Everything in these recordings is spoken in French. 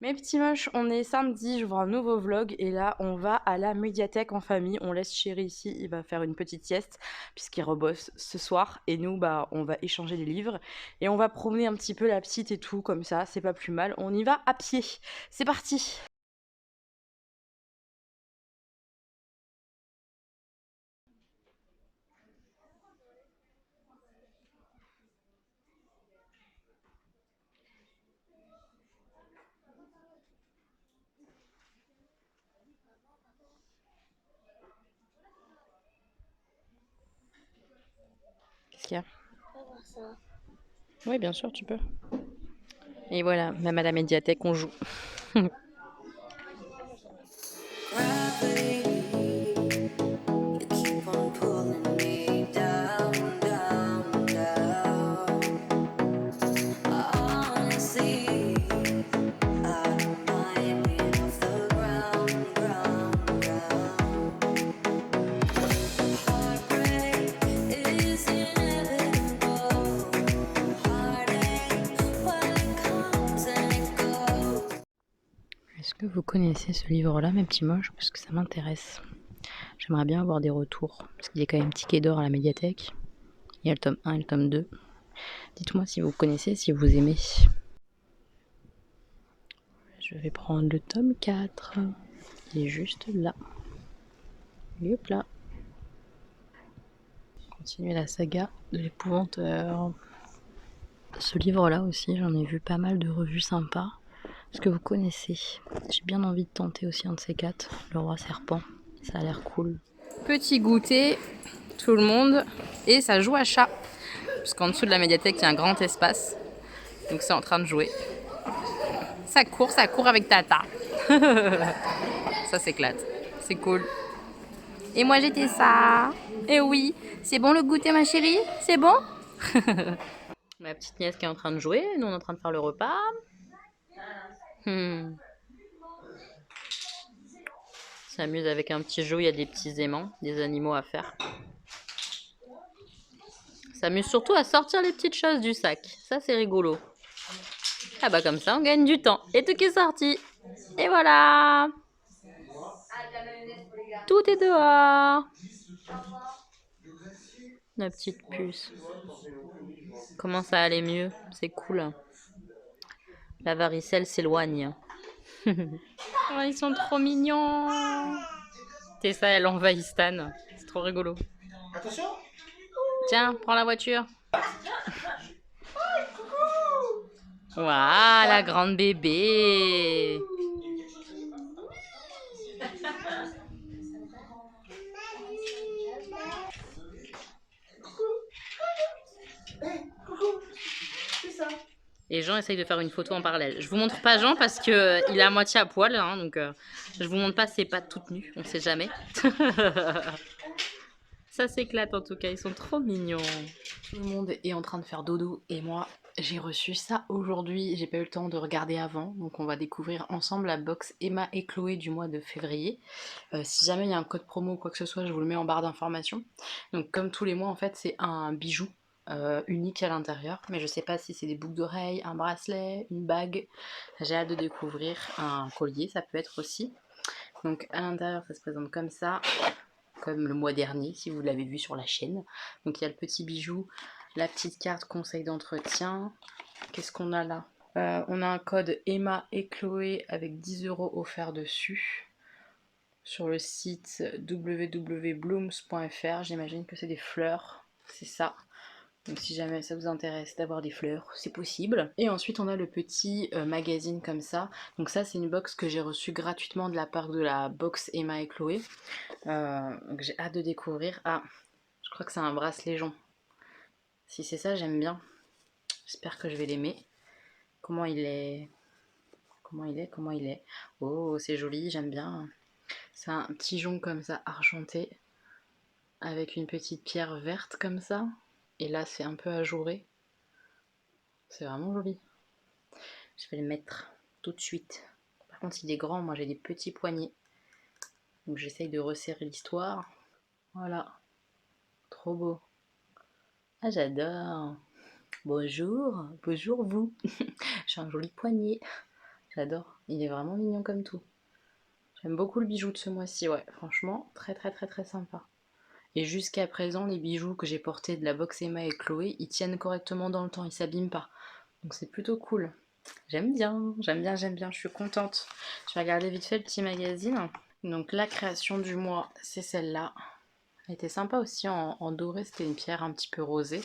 Mes petits moches, on est samedi, j'ouvre un nouveau vlog et là on va à la médiathèque en famille. On laisse Chéri ici, il va faire une petite sieste puisqu'il rebosse ce soir et nous on va échanger les livres et on va promener un petit peu la petite et tout comme ça, c'est pas plus mal. On y va à pied. C'est parti. Qu'est-ce qu'il y a? Oui, bien sûr, tu peux. Et voilà, même à la médiathèque on joue. Est-ce que vous connaissez ce livre-là, mes petits moches? Parce que ça m'intéresse. J'aimerais bien avoir des retours. Parce qu'il y a quand même Ticket d'or à la médiathèque. Il y a le tome 1 et le tome 2. Dites-moi si vous connaissez, si vous aimez. Je vais prendre le tome 4. Il est juste là. Hop là. Continuer la saga de l'épouvanteur. Ce livre-là aussi, j'en ai vu pas mal de revues sympas. Est-ce que vous connaissez? J'ai bien envie de tenter aussi un de ces quatre. Le roi serpent. Ça a l'air cool. Petit goûter, tout le monde. Et ça joue à chat. Parce qu'en dessous de la médiathèque, il y a un grand espace. Donc c'est en train de jouer. Ça court avec Tata. Ça s'éclate. C'est cool. Et moi j'étais ça. Et oui, c'est bon le goûter ma chérie? C'est bon? Ma petite nièce qui est en train de jouer, nous on est en train de faire le repas. Hmm. S'amuse avec un petit jeu, il y a des petits aimants, des animaux à faire. S'amuse surtout à sortir les petites choses du sac. Ça c'est rigolo. Ah bah comme ça on gagne du temps. Et tout qui est sorti. Et voilà. Tout est dehors. La petite puce. Comment ça allait mieux? C'est cool. La varicelle s'éloigne. Oh, ils sont trop mignons. Tessa, elle envahit Stan. C'est trop rigolo. Attention. Tiens, prends la voiture. Waouh, la grande bébé. Et Jean essaye de faire une photo en parallèle. Je vous montre pas Jean parce que il est à moitié à poil, hein, donc je vous montre pas ses pattes toutes nues, on sait jamais. Ça s'éclate en tout cas, ils sont trop mignons. Tout le monde est en train de faire dodo et moi j'ai reçu ça aujourd'hui, j'ai pas eu le temps de regarder avant, donc on va découvrir ensemble la box Emma et Chloé du mois de février. Si jamais il y a un code promo ou quoi que ce soit, je vous le mets en barre d'informations. Donc comme tous les mois en fait c'est un bijou unique à l'intérieur, mais je sais pas si c'est des boucles d'oreilles, un bracelet, une bague. J'ai hâte de découvrir un collier, ça peut être aussi. Donc à l'intérieur ça se présente comme ça, comme le mois dernier si vous l'avez vu sur la chaîne. Donc il y a le petit bijou, la petite carte conseil d'entretien. Qu'est-ce qu'on a là? On a un code Emma et Chloé avec 10 € offerts dessus sur le site www.blooms.fr. J'imagine que c'est des fleurs, c'est ça. Donc si jamais ça vous intéresse d'avoir des fleurs, c'est possible. Et ensuite on a le petit magazine comme ça. Donc ça c'est une box que j'ai reçue gratuitement de la part de la box Emma et Chloé. Donc j'ai hâte de découvrir. Ah, je crois que c'est un bracelet jonc. Si c'est ça, j'aime bien. J'espère que je vais l'aimer. Comment il est? Comment il est? Comment il est? Oh, c'est joli, j'aime bien. C'est un petit jonc comme ça, argenté, avec une petite pierre verte comme ça. Et là, c'est un peu ajouré. C'est vraiment joli. Je vais le mettre tout de suite. Par contre, il est grand, moi j'ai des petits poignets. Donc j'essaye de resserrer l'histoire. Voilà. Trop beau. Ah, j'adore. Bonjour. Bonjour vous. J'ai un joli poignet. J'adore. Il est vraiment mignon comme tout. J'aime beaucoup le bijou de ce mois-ci, ouais. Franchement, très très très très sympa. Et jusqu'à présent, les bijoux que j'ai portés de la box Emma et Chloé, ils tiennent correctement dans le temps, ils s'abîment pas. Donc c'est plutôt cool. J'aime bien, j'aime bien, j'aime bien, je suis contente. Je vais regarder vite fait le petit magazine. Donc la création du mois, c'est celle-là. Elle était sympa aussi en doré, c'était une pierre un petit peu rosée.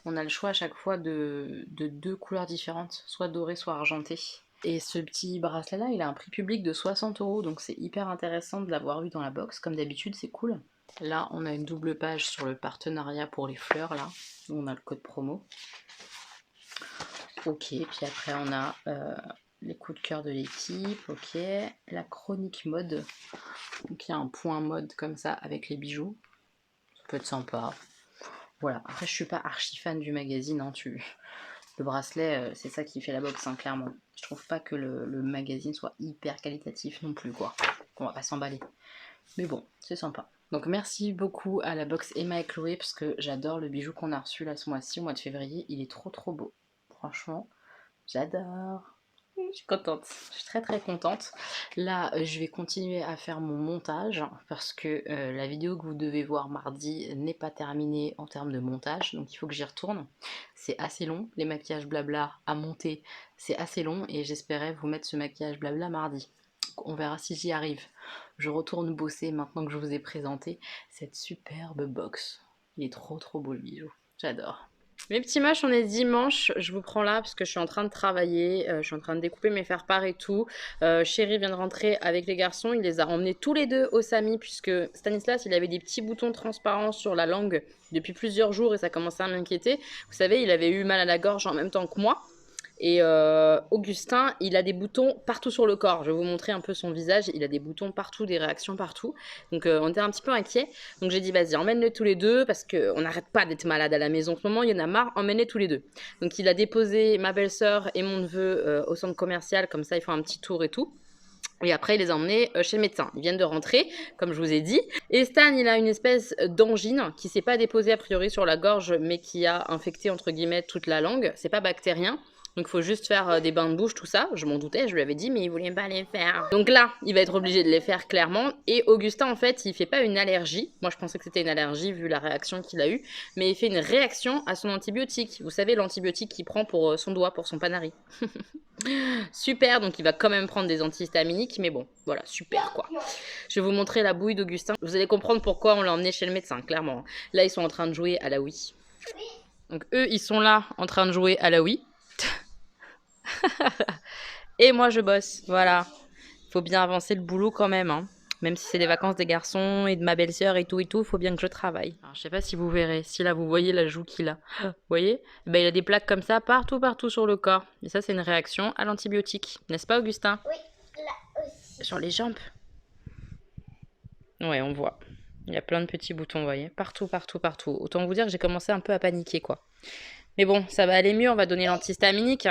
On a le choix à chaque fois de deux couleurs différentes, soit dorée, soit argentée. Et ce petit bracelet-là, il a un prix public de 60 €, donc c'est hyper intéressant de l'avoir eu dans la box. Comme d'habitude, c'est cool. Là, on a une double page sur le partenariat pour les fleurs, là. On a le code promo. Ok, puis après, on a les coups de cœur de l'équipe. Ok, la chronique mode. Donc, il y a un point mode comme ça avec les bijoux. Ça peut être sympa. Voilà, après, je suis pas archi fan du magazine. Hein, Le bracelet, c'est ça qui fait la box, hein, clairement. Je trouve pas que le magazine soit hyper qualitatif non plus, quoi. On va pas s'emballer. Mais bon, c'est sympa. Donc merci beaucoup à la box Emma et Chloé parce que j'adore le bijou qu'on a reçu là ce mois-ci, au mois de février. Il est trop trop beau. Franchement, j'adore. Je suis contente, je suis très très contente. Là, je vais continuer à faire mon montage parce que la vidéo que vous devez voir mardi n'est pas terminée en termes de montage, donc il faut que j'y retourne. C'est assez long, les maquillages blabla à monter, c'est assez long et j'espérais vous mettre ce maquillage blabla mardi. Donc, on verra si j'y arrive. Je retourne bosser maintenant que je vous ai présenté cette superbe box. Il est trop trop beau le bijou, j'adore. Mes petits moches, on est dimanche, je vous prends là parce que je suis en train de travailler, je suis en train de découper mes faire-part et tout. Chéri vient de rentrer avec les garçons, il les a emmenés tous les deux au Sami puisque Stanislas, il avait des petits boutons transparents sur la langue depuis plusieurs jours et ça commençait à m'inquiéter. Vous savez, il avait eu mal à la gorge en même temps que moi. Et Augustin, il a des boutons partout sur le corps. Je vais vous montrer un peu son visage. Il a des boutons partout, des réactions partout. Donc on était un petit peu inquiets. Donc j'ai dit vas-y, emmène-les tous les deux parce qu'on n'arrête pas d'être malade à la maison en ce moment. Il y en a marre, emmène-les tous les deux. Donc il a déposé ma belle-sœur et mon neveu au centre commercial. Comme ça, ils font un petit tour et tout. Et après, il les a emmenés chez le médecin. Ils viennent de rentrer, comme je vous ai dit. Et Stan, il a une espèce d'angine qui s'est pas déposée a priori sur la gorge, mais qui a infecté, entre guillemets, toute la langue. C'est pas bactérien. Donc, il faut juste faire des bains de bouche, tout ça. Je m'en doutais, je lui avais dit, mais il voulait pas les faire. Donc là, il va être obligé de les faire, clairement. Et Augustin, en fait, il fait pas une allergie. Moi, je pensais que c'était une allergie, vu la réaction qu'il a eue. Mais il fait une réaction à son antibiotique. Vous savez, l'antibiotique qu'il prend pour son doigt, pour son panari. Super, donc il va quand même prendre des antihistaminiques, mais bon, voilà, super quoi. Je vais vous montrer la bouille d'Augustin. Vous allez comprendre pourquoi on l'a emmené chez le médecin, clairement. Là, ils sont en train de jouer à la Wii. Donc eux, ils sont là en train de jouer à la Wii. Et moi, je bosse, voilà. Faut bien avancer le boulot quand même, hein. Même si c'est les vacances des garçons et de ma belle-sœur et tout, il faut bien que je travaille. Alors, je sais pas si vous verrez, si là vous voyez la joue qu'il a. Vous voyez, ben, il a des plaques comme ça partout sur le corps. Et ça, c'est une réaction à l'antibiotique. N'est-ce pas, Augustin? Oui, là aussi. Sur les jambes. Ouais, on voit. Il y a plein de petits boutons, vous voyez. Partout. Autant vous dire que j'ai commencé un peu à paniquer, quoi. Mais bon, ça va aller mieux, on va donner l'antihistaminique.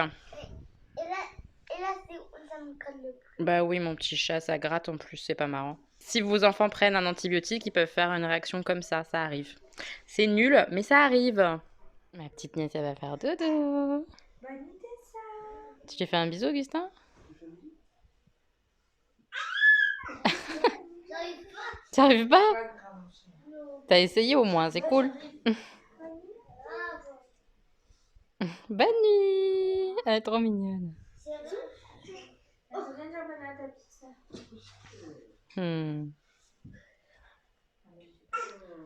Et là ça me colle le plus. Bah oui, mon petit chat, ça gratte en plus, c'est pas marrant. Si vos enfants prennent un antibiotique, ils peuvent faire une réaction comme ça arrive. C'est nul, mais ça arrive. Ma petite nièce, elle va faire dodo. Bonne idée ça. Tu lui fais un bisou, Augustin? J'arrive pas. Tu arrives pas? Non. T'as essayé au moins, c'est cool. Bonne nuit. Elle est trop mignonne.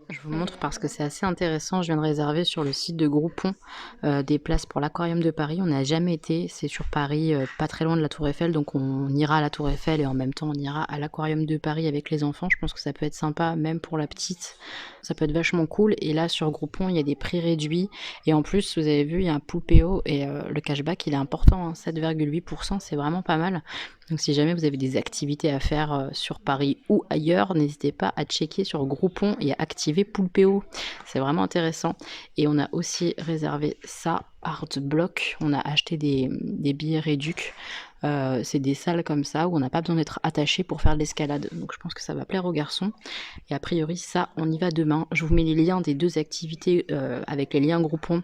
Je vous montre parce que c'est assez intéressant. Je viens de réserver sur le site de Groupon des places pour l'Aquarium de Paris. On n'a jamais été. C'est sur Paris, pas très loin de la Tour Eiffel. Donc on ira à la Tour Eiffel et en même temps on ira à l'Aquarium de Paris avec les enfants. Je pense que ça peut être sympa, même pour la petite. Ça peut être vachement cool. Et là sur Groupon, il y a des prix réduits. Et en plus, vous avez vu, il y a un Poulpeo et le cashback, il est important. Hein, 7,8%, c'est vraiment pas mal. Donc si jamais vous avez des activités à faire sur Paris ou ailleurs, n'hésitez pas à checker sur Groupon et à activer Poulpeo. C'est vraiment intéressant. Et on a aussi réservé ça, Art Block. On a acheté des billets réducs. C'est des salles comme ça où on n'a pas besoin d'être attaché pour faire de l'escalade. Donc je pense que ça va plaire aux garçons. Et a priori, ça, on y va demain. Je vous mets les liens des 2 activités avec les liens Groupon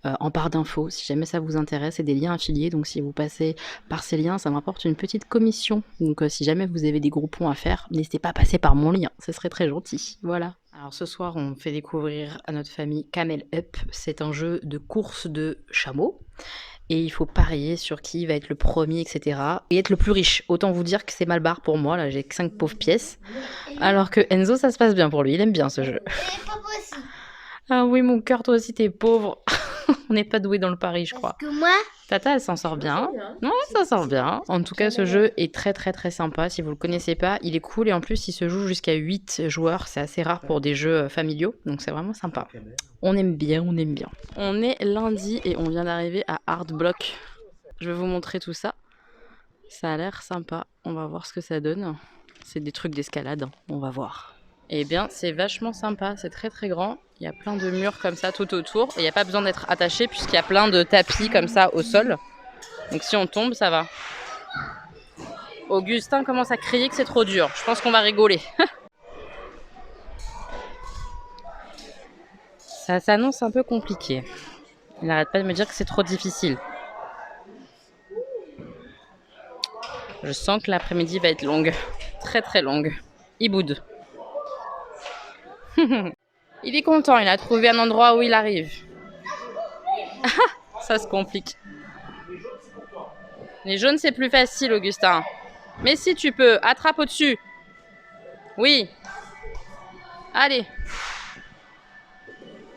en barre d'infos. Si jamais ça vous intéresse, c'est des liens affiliés. Donc si vous passez par ces liens, ça me rapporte une petite commission. Donc si jamais vous avez des Groupons à faire, n'hésitez pas à passer par mon lien. Ce serait très gentil. Voilà. Alors ce soir, on fait découvrir à notre famille Camel Up. C'est un jeu de course de chameaux. Et il faut parier sur qui va être le premier, etc. Et être le plus riche. Autant vous dire que c'est mal barre pour moi. Là, j'ai que 5 pauvres pièces. Alors que Enzo, ça se passe bien pour lui. Il aime bien ce jeu. Et papa aussi. Ah oui, mon cœur, toi aussi, t'es pauvre. On n'est pas doué dans le pari, je crois. Parce que moi, Tata, elle s'en sort bien. Ouais, ça sort bien. En tout cas, ce jeu est très très très sympa. Si vous le connaissez pas, il est cool et en plus, il se joue jusqu'à 8 joueurs. C'est assez rare pour des jeux familiaux, donc c'est vraiment sympa. On aime bien, on aime bien. On est lundi et on vient d'arriver à Hard Block. Je vais vous montrer tout ça. Ça a l'air sympa. On va voir ce que ça donne. C'est des trucs d'escalade, hein. On va voir. Eh bien, c'est vachement sympa. C'est très très grand. Il y a plein de murs comme ça tout autour. Et il n'y a pas besoin d'être attaché puisqu'il y a plein de tapis comme ça au sol. Donc si on tombe, ça va. Augustin commence à crier que c'est trop dur. Je pense qu'on va rigoler. Ça s'annonce un peu compliqué. Il n'arrête pas de me dire que c'est trop difficile. Je sens que l'après-midi va être longue. Très très longue. Il boude. Il est content, il a trouvé un endroit où il arrive. Ça se complique. Les jaunes, c'est plus facile, Augustin. Mais si tu peux, attrape au-dessus. Oui. Allez.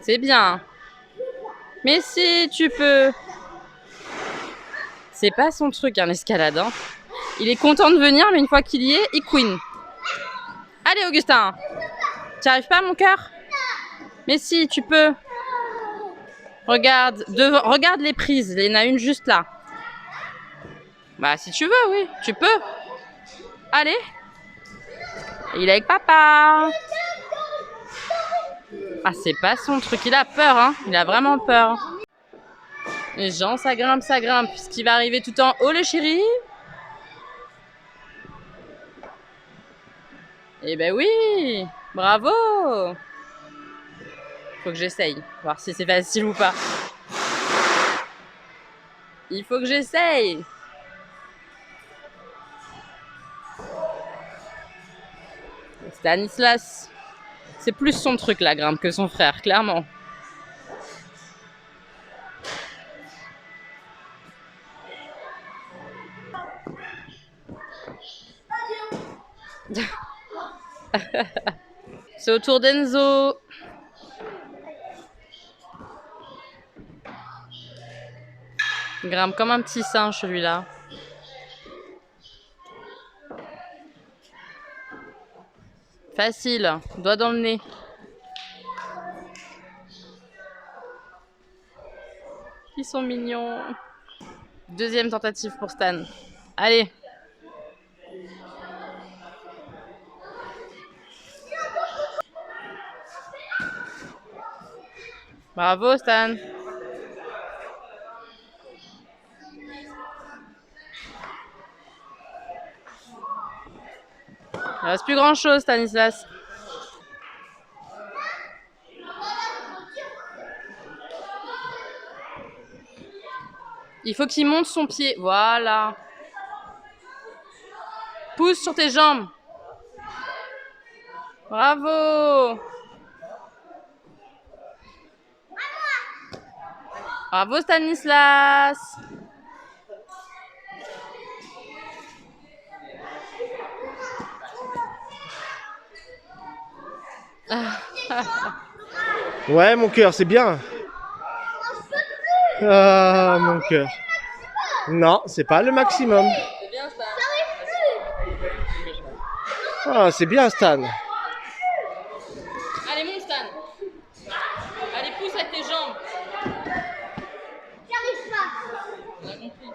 C'est bien. Mais si tu peux. C'est pas son truc, hein, l'escalade. Hein. Il est content de venir, mais une fois qu'il y est, il queen. Allez, Augustin. Tu arrives pas, mon cœur? Mais si, tu peux. Regarde, regarde les prises. Il y en a une juste là. Bah, si tu veux, oui, tu peux. Allez. Il est avec papa. Ah, c'est pas son truc. Il a peur, hein. Il a vraiment peur. Les gens, ça grimpe, ça grimpe. Ce qui va arriver tout en haut, le chéri. Eh ben oui. Bravo. Faut que j'essaye. Voir si c'est facile ou pas. Il faut que j'essaye. Stanislas. C'est plus son truc, la grimpe, que son frère, clairement. C'est au tour d'Enzo. Il grimpe comme un petit singe, celui-là. Facile. Doigt dans le nez. Ils sont mignons. Deuxième tentative pour Stan. Allez. Bravo, Stan. Il reste plus grand chose, Stanislas. Il faut qu'il monte son pied. Voilà. Pousse sur tes jambes. Bravo. Bravo, Stanislas. Ouais, mon cœur, c'est bien. Ah, mon cœur. Non, c'est pas le maximum. C'est bien, Stan. Ah, c'est bien, Stan. Allez, monte, Stan. Allez, pousse avec tes jambes. j'arrive pas. On a compris.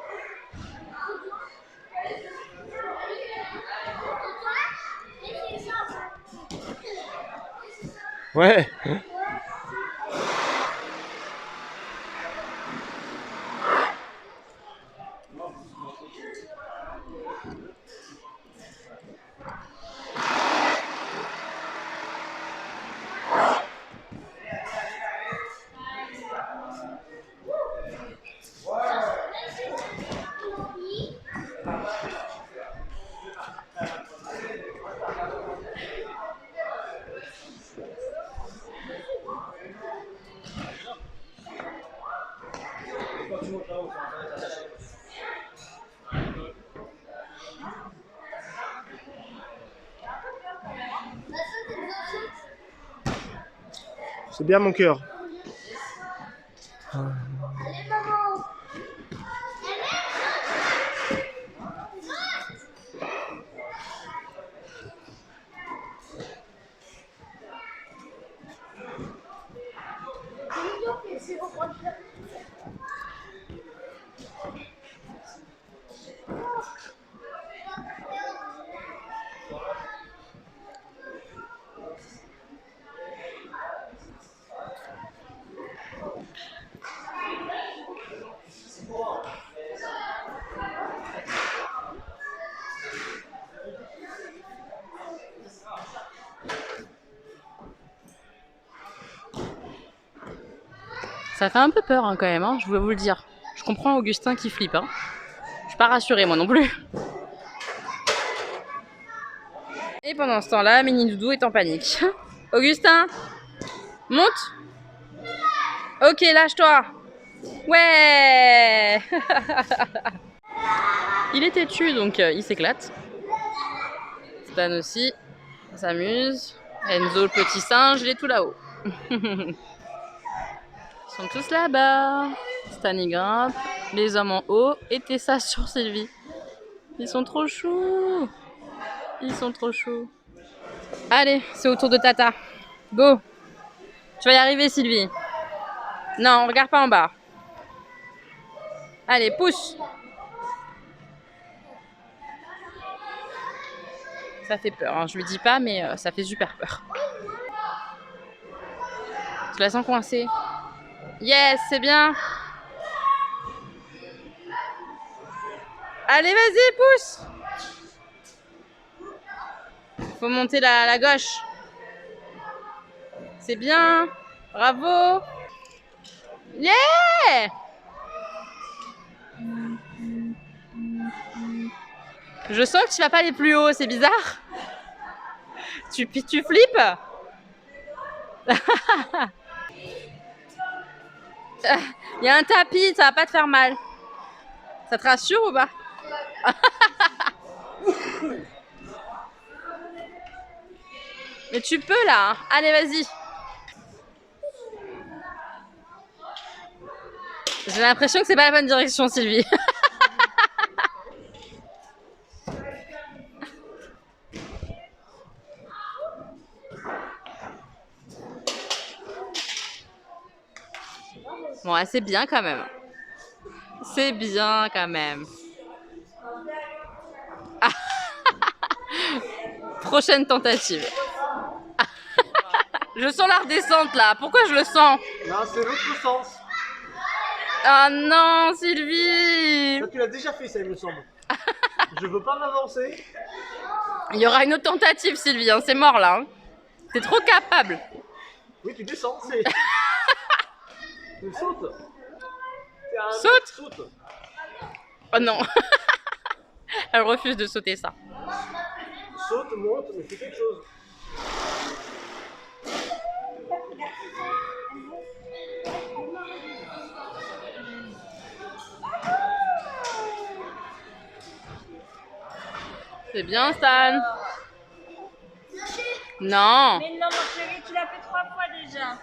Ouais. C'est bien mon cœur. Allez, maman. Ça fait un peu peur hein, quand même, hein, je voulais vous le dire. Je comprends Augustin qui flippe. Hein. Je suis pas rassurée moi non plus. Et pendant ce temps-là, Mini Doudou est en panique. Augustin, monte. Ok, lâche-toi. Ouais. Il est têtu donc il s'éclate. Stan aussi s'amuse. Enzo le petit singe, il est tout là-haut. Ils sont tous là-bas. Stan y grimpe, les hommes en haut et Tessa sur Sylvie. Ils sont trop choux. Ils sont trop choux. Allez, c'est au tour de Tata. Go. Tu vas y arriver Sylvie. Non, regarde pas en bas. Allez, pousse. Ça fait peur, hein. Je lui dis pas, mais ça fait super peur. Je la sens coincée. Yes, c'est bien. Allez, vas-y, pousse. Faut monter la gauche. C'est bien. Bravo. Yeah. Je sens que tu vas pas aller plus haut, c'est bizarre. Tu flippes. Il y a un tapis, ça va pas te faire mal. Ça te rassure ou pas? Mais tu peux là, hein. Allez vas-y. J'ai l'impression que c'est pas la bonne direction Sylvie. Bon, c'est bien quand même. C'est bien quand même. Ah. Prochaine tentative. Je sens la redescente là. Pourquoi je le sens? Non, c'est l'autre sens. Ah non, Sylvie. Ça, tu l'as déjà fait, ça, il me semble. Je veux pas m'avancer. Il y aura une autre tentative, Sylvie. Hein. C'est mort là. Hein. T'es trop capable. Oui, tu descends, c'est... Tu sautes. Saute. Oh non. Elle refuse de sauter ça. Saute, monte, mais fais quelque chose. C'est bien, Stan. Non. Mais non, mon chéri, tu l'as fait 3 fois déjà.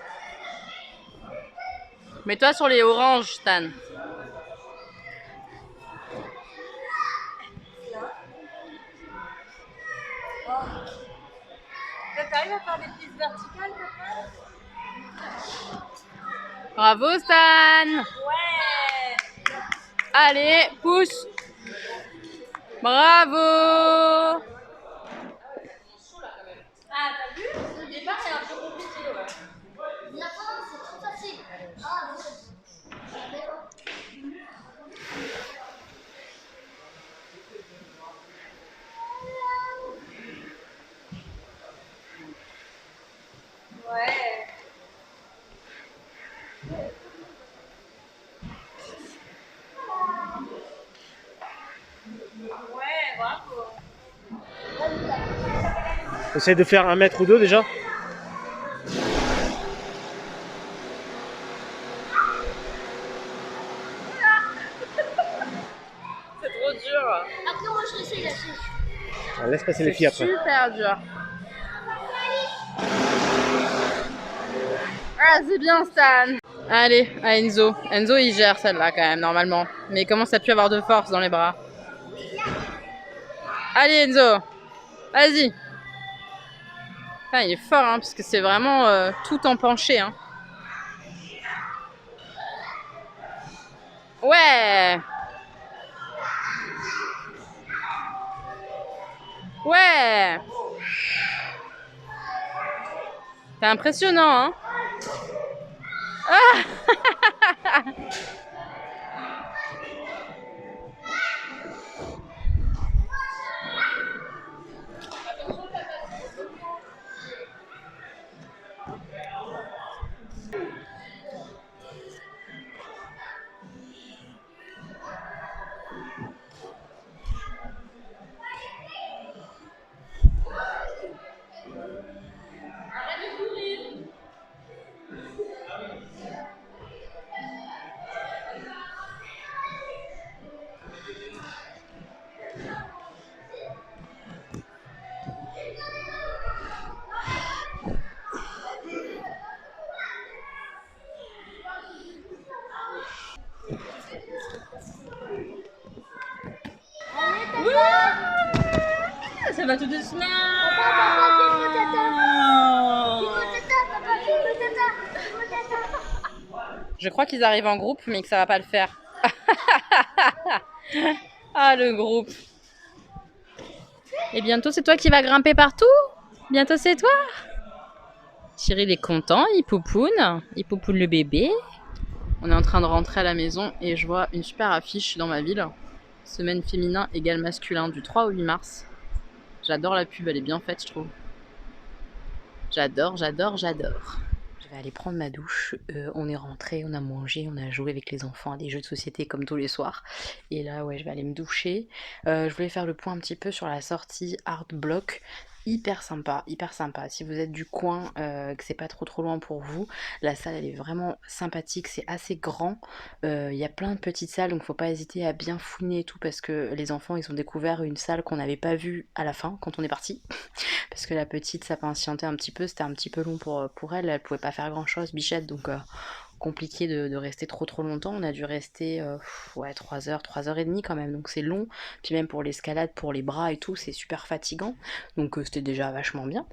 Mets-toi sur les oranges, Stan. T'arrives à faire des pistes verticales, papa? Bravo, Stan. Ouais. Allez, pousse. Bravo. Ah, t'as vu? Le départ est un peu compliqué, ouais. La fin, c'est trop facile. Ah, ouais. Ouais, bravo. Essaye de faire 1 mètre ou 2 déjà. C'est trop dur. Après, moi, je réessaye là-dessus. Laisse passer les filles après. Super dur. Ah, c'est bien, Stan. Allez, à Enzo. Enzo, il gère celle-là quand même, normalement. Mais il commence à plus avoir de force dans les bras. Allez, Enzo. Vas-y. Putain, il est fort, hein, parce que c'est vraiment tout en penché. Hein. Ouais. Ouais. C'est impressionnant, hein. Ah. Ça va tout doucement. Je crois qu'ils arrivent en groupe, mais que ça va pas le faire. Ah, le groupe. Et bientôt, c'est toi qui vas grimper partout. Bientôt, c'est toi. Cyril est content, il poupoune le bébé. On est en train de rentrer à la maison et je vois une super affiche dans ma ville. Semaine féminin égale masculin du 3 au 8 mars. J'adore la pub, elle est bien faite, je trouve. J'adore. Je vais aller prendre ma douche. On est rentré, on a mangé, on a joué avec les enfants à des jeux de société comme tous les soirs. Et là, ouais, je vais aller me doucher. Je voulais faire le point un petit peu sur la sortie Art Block. Hyper sympa, hyper sympa. Si vous êtes du coin, que c'est pas trop loin pour vous, la salle elle est vraiment sympathique, c'est assez grand. Il y a plein de petites salles, donc faut pas hésiter à bien fouiner et tout parce que les enfants ils ont découvert une salle qu'on n'avait pas vue à la fin quand on est parti. Parce que la petite ça patientait un petit peu, c'était un petit peu long pour elle, elle pouvait pas faire grand chose, Bichette, donc compliqué de rester trop longtemps. On a dû rester 3 heures, 3h30 quand même, donc c'est long. Puis même pour l'escalade, pour les bras et tout, c'est super fatigant. Donc c'était déjà vachement bien.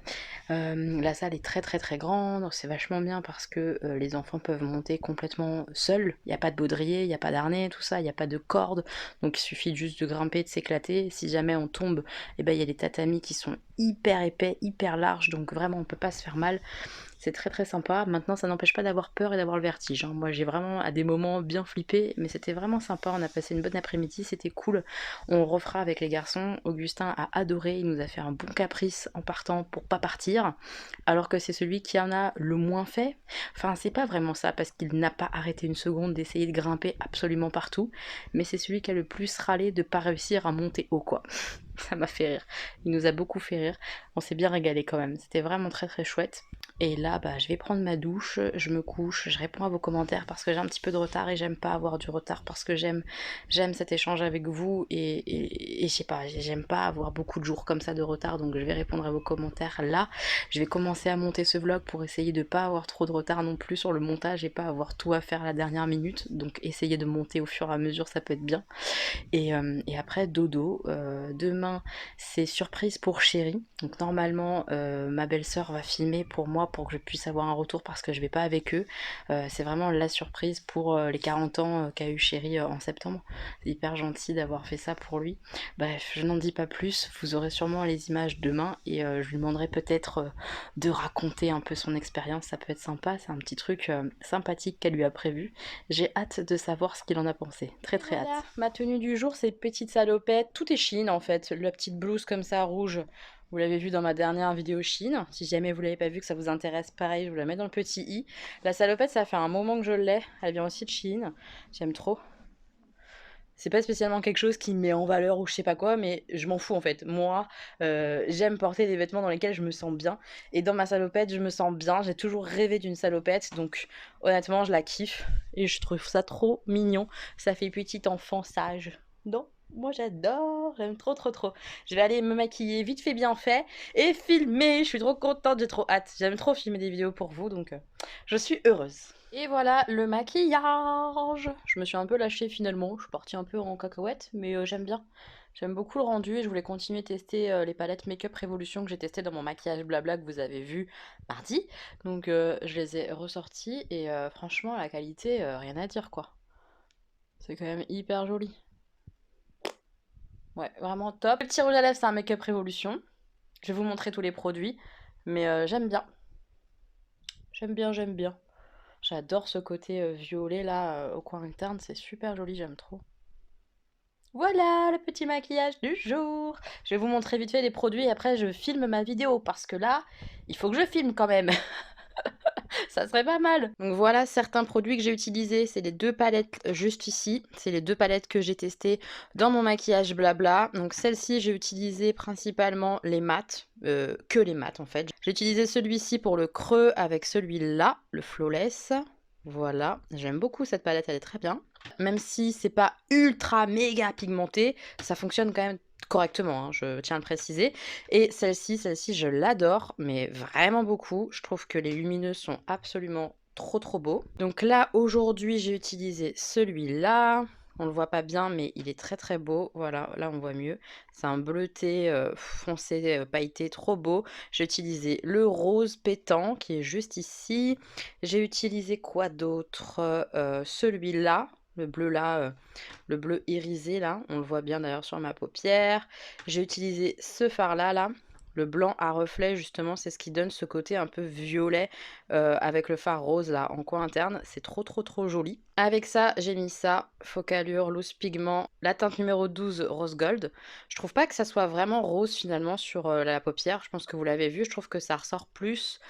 La salle est très grande, c'est vachement bien parce que les enfants peuvent monter complètement seuls. Il n'y a pas de baudrier, il n'y a pas d'harnais, tout ça, il n'y a pas de corde. Donc il suffit juste de grimper, de s'éclater. Si jamais on tombe, eh ben, il y a des tatamis qui sont hyper épais, hyper larges, donc vraiment on peut pas se faire mal. C'est très sympa. Maintenant, ça n'empêche pas d'avoir peur et d'avoir le vertige. Hein. Moi, j'ai vraiment à des moments bien flippé, mais c'était vraiment sympa. On a passé une bonne après-midi, c'était cool. On refera avec les garçons. Augustin a adoré, il nous a fait un bon caprice en partant pour pas partir, alors que c'est celui qui en a le moins fait. Enfin, c'est pas vraiment ça, parce qu'il n'a pas arrêté une seconde d'essayer de grimper absolument partout, mais c'est celui qui a le plus râlé de pas réussir à monter haut, quoi. Ça m'a fait rire. Il nous a beaucoup fait rire. On s'est bien régalé quand même. C'était vraiment très chouette. Et là, bah, je vais prendre ma douche, je me couche, je réponds à vos commentaires parce que j'ai un petit peu de retard et j'aime pas avoir du retard parce que j'aime cet échange avec vous et je sais pas, j'aime pas avoir beaucoup de jours comme ça de retard, donc je vais répondre à vos commentaires là. Je vais commencer à monter ce vlog pour essayer de pas avoir trop de retard non plus sur le montage et pas avoir tout à faire à la dernière minute, donc essayer de monter au fur et à mesure, ça peut être bien. Et après, dodo. Demain, c'est surprise pour Chéri. Donc normalement, ma belle-sœur va filmer pour moi pour que je puisse avoir un retour parce que je vais pas avec eux. C'est vraiment la surprise pour les 40 ans qu'a eu Chéri en septembre. C'est hyper gentil d'avoir fait ça pour lui. Bref, je n'en dis pas plus. Vous aurez sûrement les images demain et je lui demanderai peut-être de raconter un peu son expérience. Ça peut être sympa. C'est un petit truc sympathique qu'elle lui a prévu. J'ai hâte de savoir ce qu'il en a pensé. Très hâte. Ma tenue du jour, c'est petite salopette. Tout est Shein en fait. La petite blouse comme ça, rouge. Vous l'avez vu dans ma dernière vidéo Shein. Si jamais vous l'avez pas vu, que ça vous intéresse, pareil, je vous la mets dans le petit i. La salopette, ça fait un moment que je l'ai. Elle vient aussi de Shein. J'aime trop. C'est pas spécialement quelque chose qui me met en valeur ou je sais pas quoi, mais je m'en fous en fait. Moi, j'aime porter des vêtements dans lesquels je me sens bien. Et dans ma salopette, je me sens bien. J'ai toujours rêvé d'une salopette, donc honnêtement, je la kiffe. Et je trouve ça trop mignon. Ça fait petit enfant sage. Non ? Moi j'adore, j'aime trop trop trop. Je vais aller me maquiller vite fait bien fait et filmer. Je suis trop contente, j'ai trop hâte. J'aime trop filmer des vidéos pour vous donc je suis heureuse. Et voilà le maquillage. Je me suis un peu lâchée finalement. Je suis partie un peu en cacahuète mais j'aime bien. J'aime beaucoup le rendu et je voulais continuer de tester les palettes Make Up Revolution que j'ai testées dans mon maquillage blabla que vous avez vu mardi. Donc je les ai ressorties et franchement la qualité, rien à dire quoi. C'est quand même hyper joli. Ouais, vraiment top. Le petit rouge à lèvres, c'est un Make Up Revolution. Je vais vous montrer tous les produits, mais j'aime bien. J'aime bien, j'aime bien. J'adore ce côté violet là au coin interne, c'est super joli, j'aime trop. Voilà le petit maquillage du jour. Je vais vous montrer vite fait les produits et après je filme ma vidéo parce que là, il faut que je filme quand même. Ça serait pas mal. Donc voilà certains produits que j'ai utilisés. C'est les 2 palettes juste ici. C'est les 2 palettes que j'ai testées dans mon maquillage blabla. Donc celle-ci, j'ai utilisé principalement les mats. Que les mats en fait. J'ai utilisé celui-ci pour le creux avec celui-là, le Flawless. Voilà, j'aime beaucoup cette palette, elle est très bien. Même si c'est pas ultra méga pigmenté, ça fonctionne quand même correctement, hein, je tiens à le préciser. Et celle-ci, je l'adore, mais vraiment beaucoup. Je trouve que les lumineux sont absolument trop trop beaux. Donc là, aujourd'hui, j'ai utilisé celui-là. On le voit pas bien, mais il est très très beau. Voilà, là on voit mieux. C'est un bleuté foncé, pailleté, trop beau. J'ai utilisé le rose pétant qui est juste ici. J'ai utilisé quoi d'autre? Celui-là, le bleu là, le bleu irisé là. On le voit bien d'ailleurs sur ma paupière. J'ai utilisé ce fard là. Le blanc à reflet, justement, c'est ce qui donne ce côté un peu violet avec le fard rose là en coin interne. C'est trop trop trop joli. Avec ça, j'ai mis ça, Focalure Loose Pigment, la teinte numéro 12 Rose Gold. Je trouve pas que ça soit vraiment rose finalement sur la paupière. Je pense que vous l'avez vu. Je trouve que ça ressort plus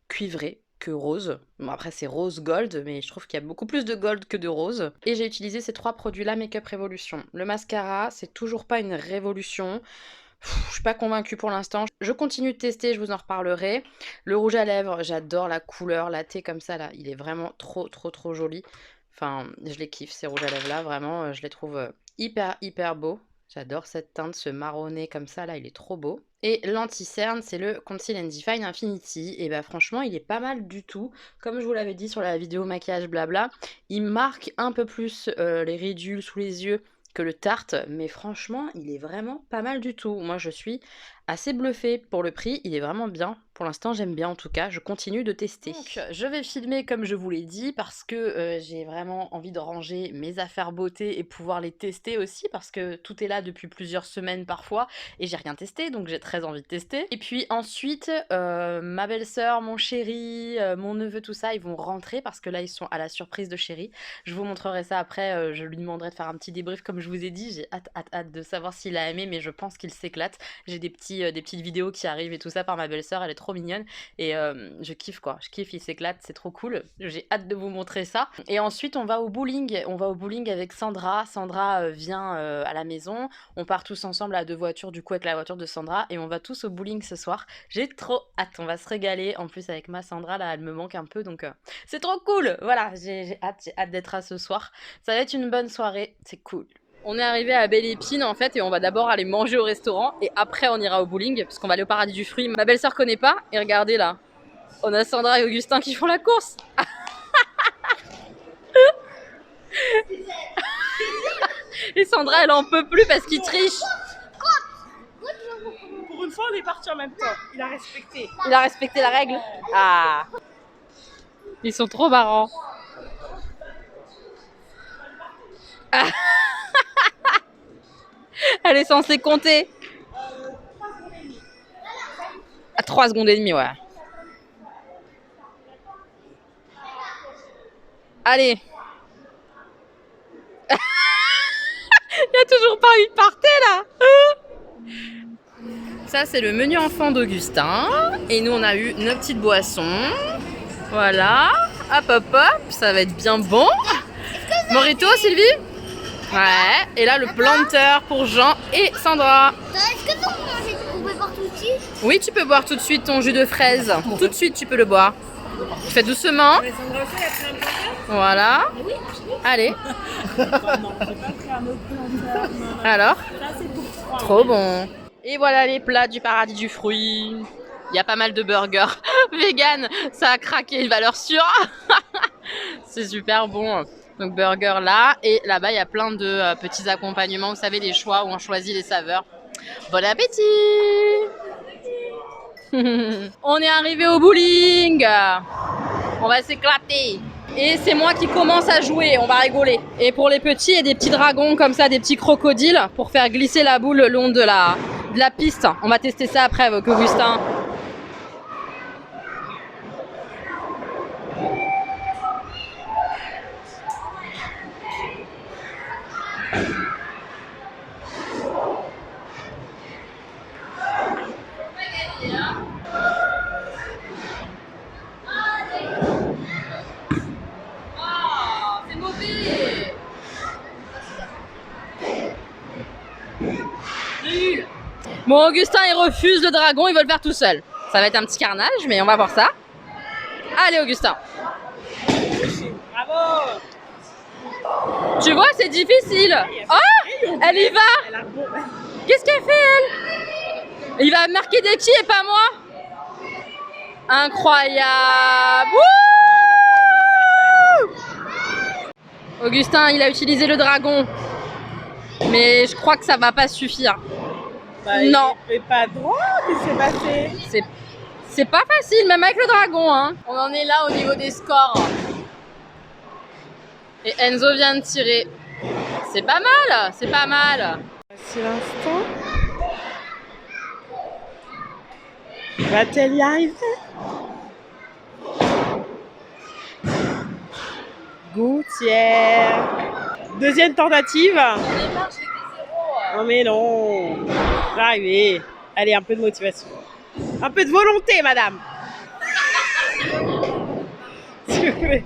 cuivré que rose. Bon après c'est rose gold, mais je trouve qu'il y a beaucoup plus de gold que de rose. Et j'ai utilisé ces 3 produits là Make Up Revolution. Le mascara, c'est toujours pas une révolution. Je suis pas convaincue pour l'instant. Je continue de tester, je vous en reparlerai. Le rouge à lèvres, j'adore la couleur, la thé comme ça là, il est vraiment trop trop trop joli. Enfin, je les kiffe ces rouges à lèvres là, vraiment, je les trouve hyper hyper beaux. J'adore cette teinte, ce marronné comme ça là, il est trop beau. Et l'anti-cerne, c'est le Conceal and Define Infinity. Et bah franchement, il est pas mal du tout. Comme je vous l'avais dit sur la vidéo maquillage blabla, il marque un peu plus les ridules sous les yeux que le Tarte, mais franchement, il est vraiment pas mal du tout. Moi, je suis assez bluffée pour le prix, il est vraiment bien. Pour l'instant, j'aime bien en tout cas, je continue de tester. Donc, je vais filmer comme je vous l'ai dit parce que j'ai vraiment envie de ranger mes affaires beauté et pouvoir les tester aussi parce que tout est là depuis plusieurs semaines parfois et j'ai rien testé, donc j'ai très envie de tester. Et puis ensuite, ma belle-sœur, mon chéri, mon neveu, tout ça, ils vont rentrer parce que là, ils sont à la surprise de chéri. Je vous montrerai ça après, je lui demanderai de faire un petit débrief comme je vous ai dit. J'ai hâte de savoir s'il a aimé, mais je pense qu'il s'éclate. J'ai des petites vidéos qui arrivent et tout ça par ma belle-sœur, elle est trop mignonne et je kiffe quoi, je kiffe, il s'éclate, c'est trop cool. J'ai hâte de vous montrer ça. Et ensuite, on va au bowling avec Sandra. Sandra vient à la maison, on part tous ensemble à 2 voitures du coup avec la voiture de Sandra et on va tous au bowling ce soir. J'ai trop hâte, on va se régaler. En plus avec ma Sandra là, elle me manque un peu donc c'est trop cool. Voilà, j'ai hâte d'être à ce soir. Ça va être une bonne soirée, c'est cool. On est arrivé à Belle Épine en fait et on va d'abord aller manger au restaurant et après on ira au bowling parce qu'on va aller au Paradis du Fruit. Ma belle-sœur connaît pas et regardez là, on a Sandra et Augustin qui font la course. Et Sandra elle en peut plus parce qu'il triche. Pour une fois, on est partis en même temps. Il a respecté. Il a respecté la règle. Ah, ils sont trop marrants. Ah. Elle est censée compter. À 3 secondes et demie, ouais. Allez. Il n'y a toujours pas eu de party là. Ça c'est le menu enfant d'Augustin. Et nous on a eu nos petites boissons. Voilà. Hop hop hop. Ça va être bien bon. Morito, Sylvie? Ouais. Et là le planteur pour Jean et Sandra. Est-ce que on peut boire tout de suite? Oui, tu peux boire tout de suite ton jus de fraise. Tout de suite tu peux le boire. Tu fais doucement. Voilà. Oui, Allez. Non, j'ai pas pris un autre plat. Non. Alors, Ça, c'est pour 3. trop bon. Et voilà les plats du paradis du fruit. Il y a pas mal de burgers vegan. Ça a craqué, valeur sûre. C'est super bon. Donc burger là. Et là-bas, il y a plein de petits accompagnements. Vous savez, les choix où on choisit les saveurs. Bon appétit. On est arrivé au bowling. On va s'éclater. Et c'est moi qui commence à jouer, on va rigoler. Et pour les petits, il y a des petits dragons comme ça, des petits crocodiles pour faire glisser la boule le long de la piste. On va tester ça après avec Augustin. Bon, Augustin, il refuse le dragon, il veut le faire tout seul. Ça va être un petit carnage, mais on va voir ça. Allez, Augustin. Bravo. Tu vois, c'est difficile. Oh, elle y va. Qu'est-ce qu'elle fait, elle? Il va marquer des qui et pas moi? Incroyable. Wouh! Augustin, il a utilisé le dragon. Mais je crois que ça va pas suffire. Bah, non. Il fait pas droit, qu'est-ce qui s'est passé? C'est pas facile, même avec le dragon. Hein. On en est là au niveau des scores. Et Enzo vient de tirer. C'est pas mal, c'est pas mal. C'est l'instant. Va-t-elle y arriver? Gouttière. Deuxième tentative. Non mais non. Va arriver. Allez, un peu de motivation. Un peu de volonté, madame. S'il vous plaît.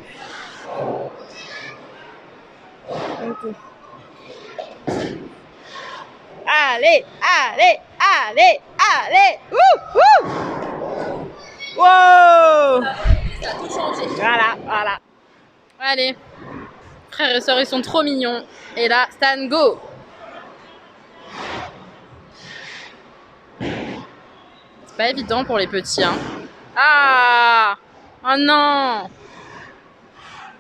Allez, allez, allez, allez. Ouh, ouh. Wow. Ça a tout changé. Voilà, voilà. Allez. Frères et sœurs, ils sont trop mignons. Et là, Stan, go. C'est pas évident pour les petits, hein. Ah! Oh non!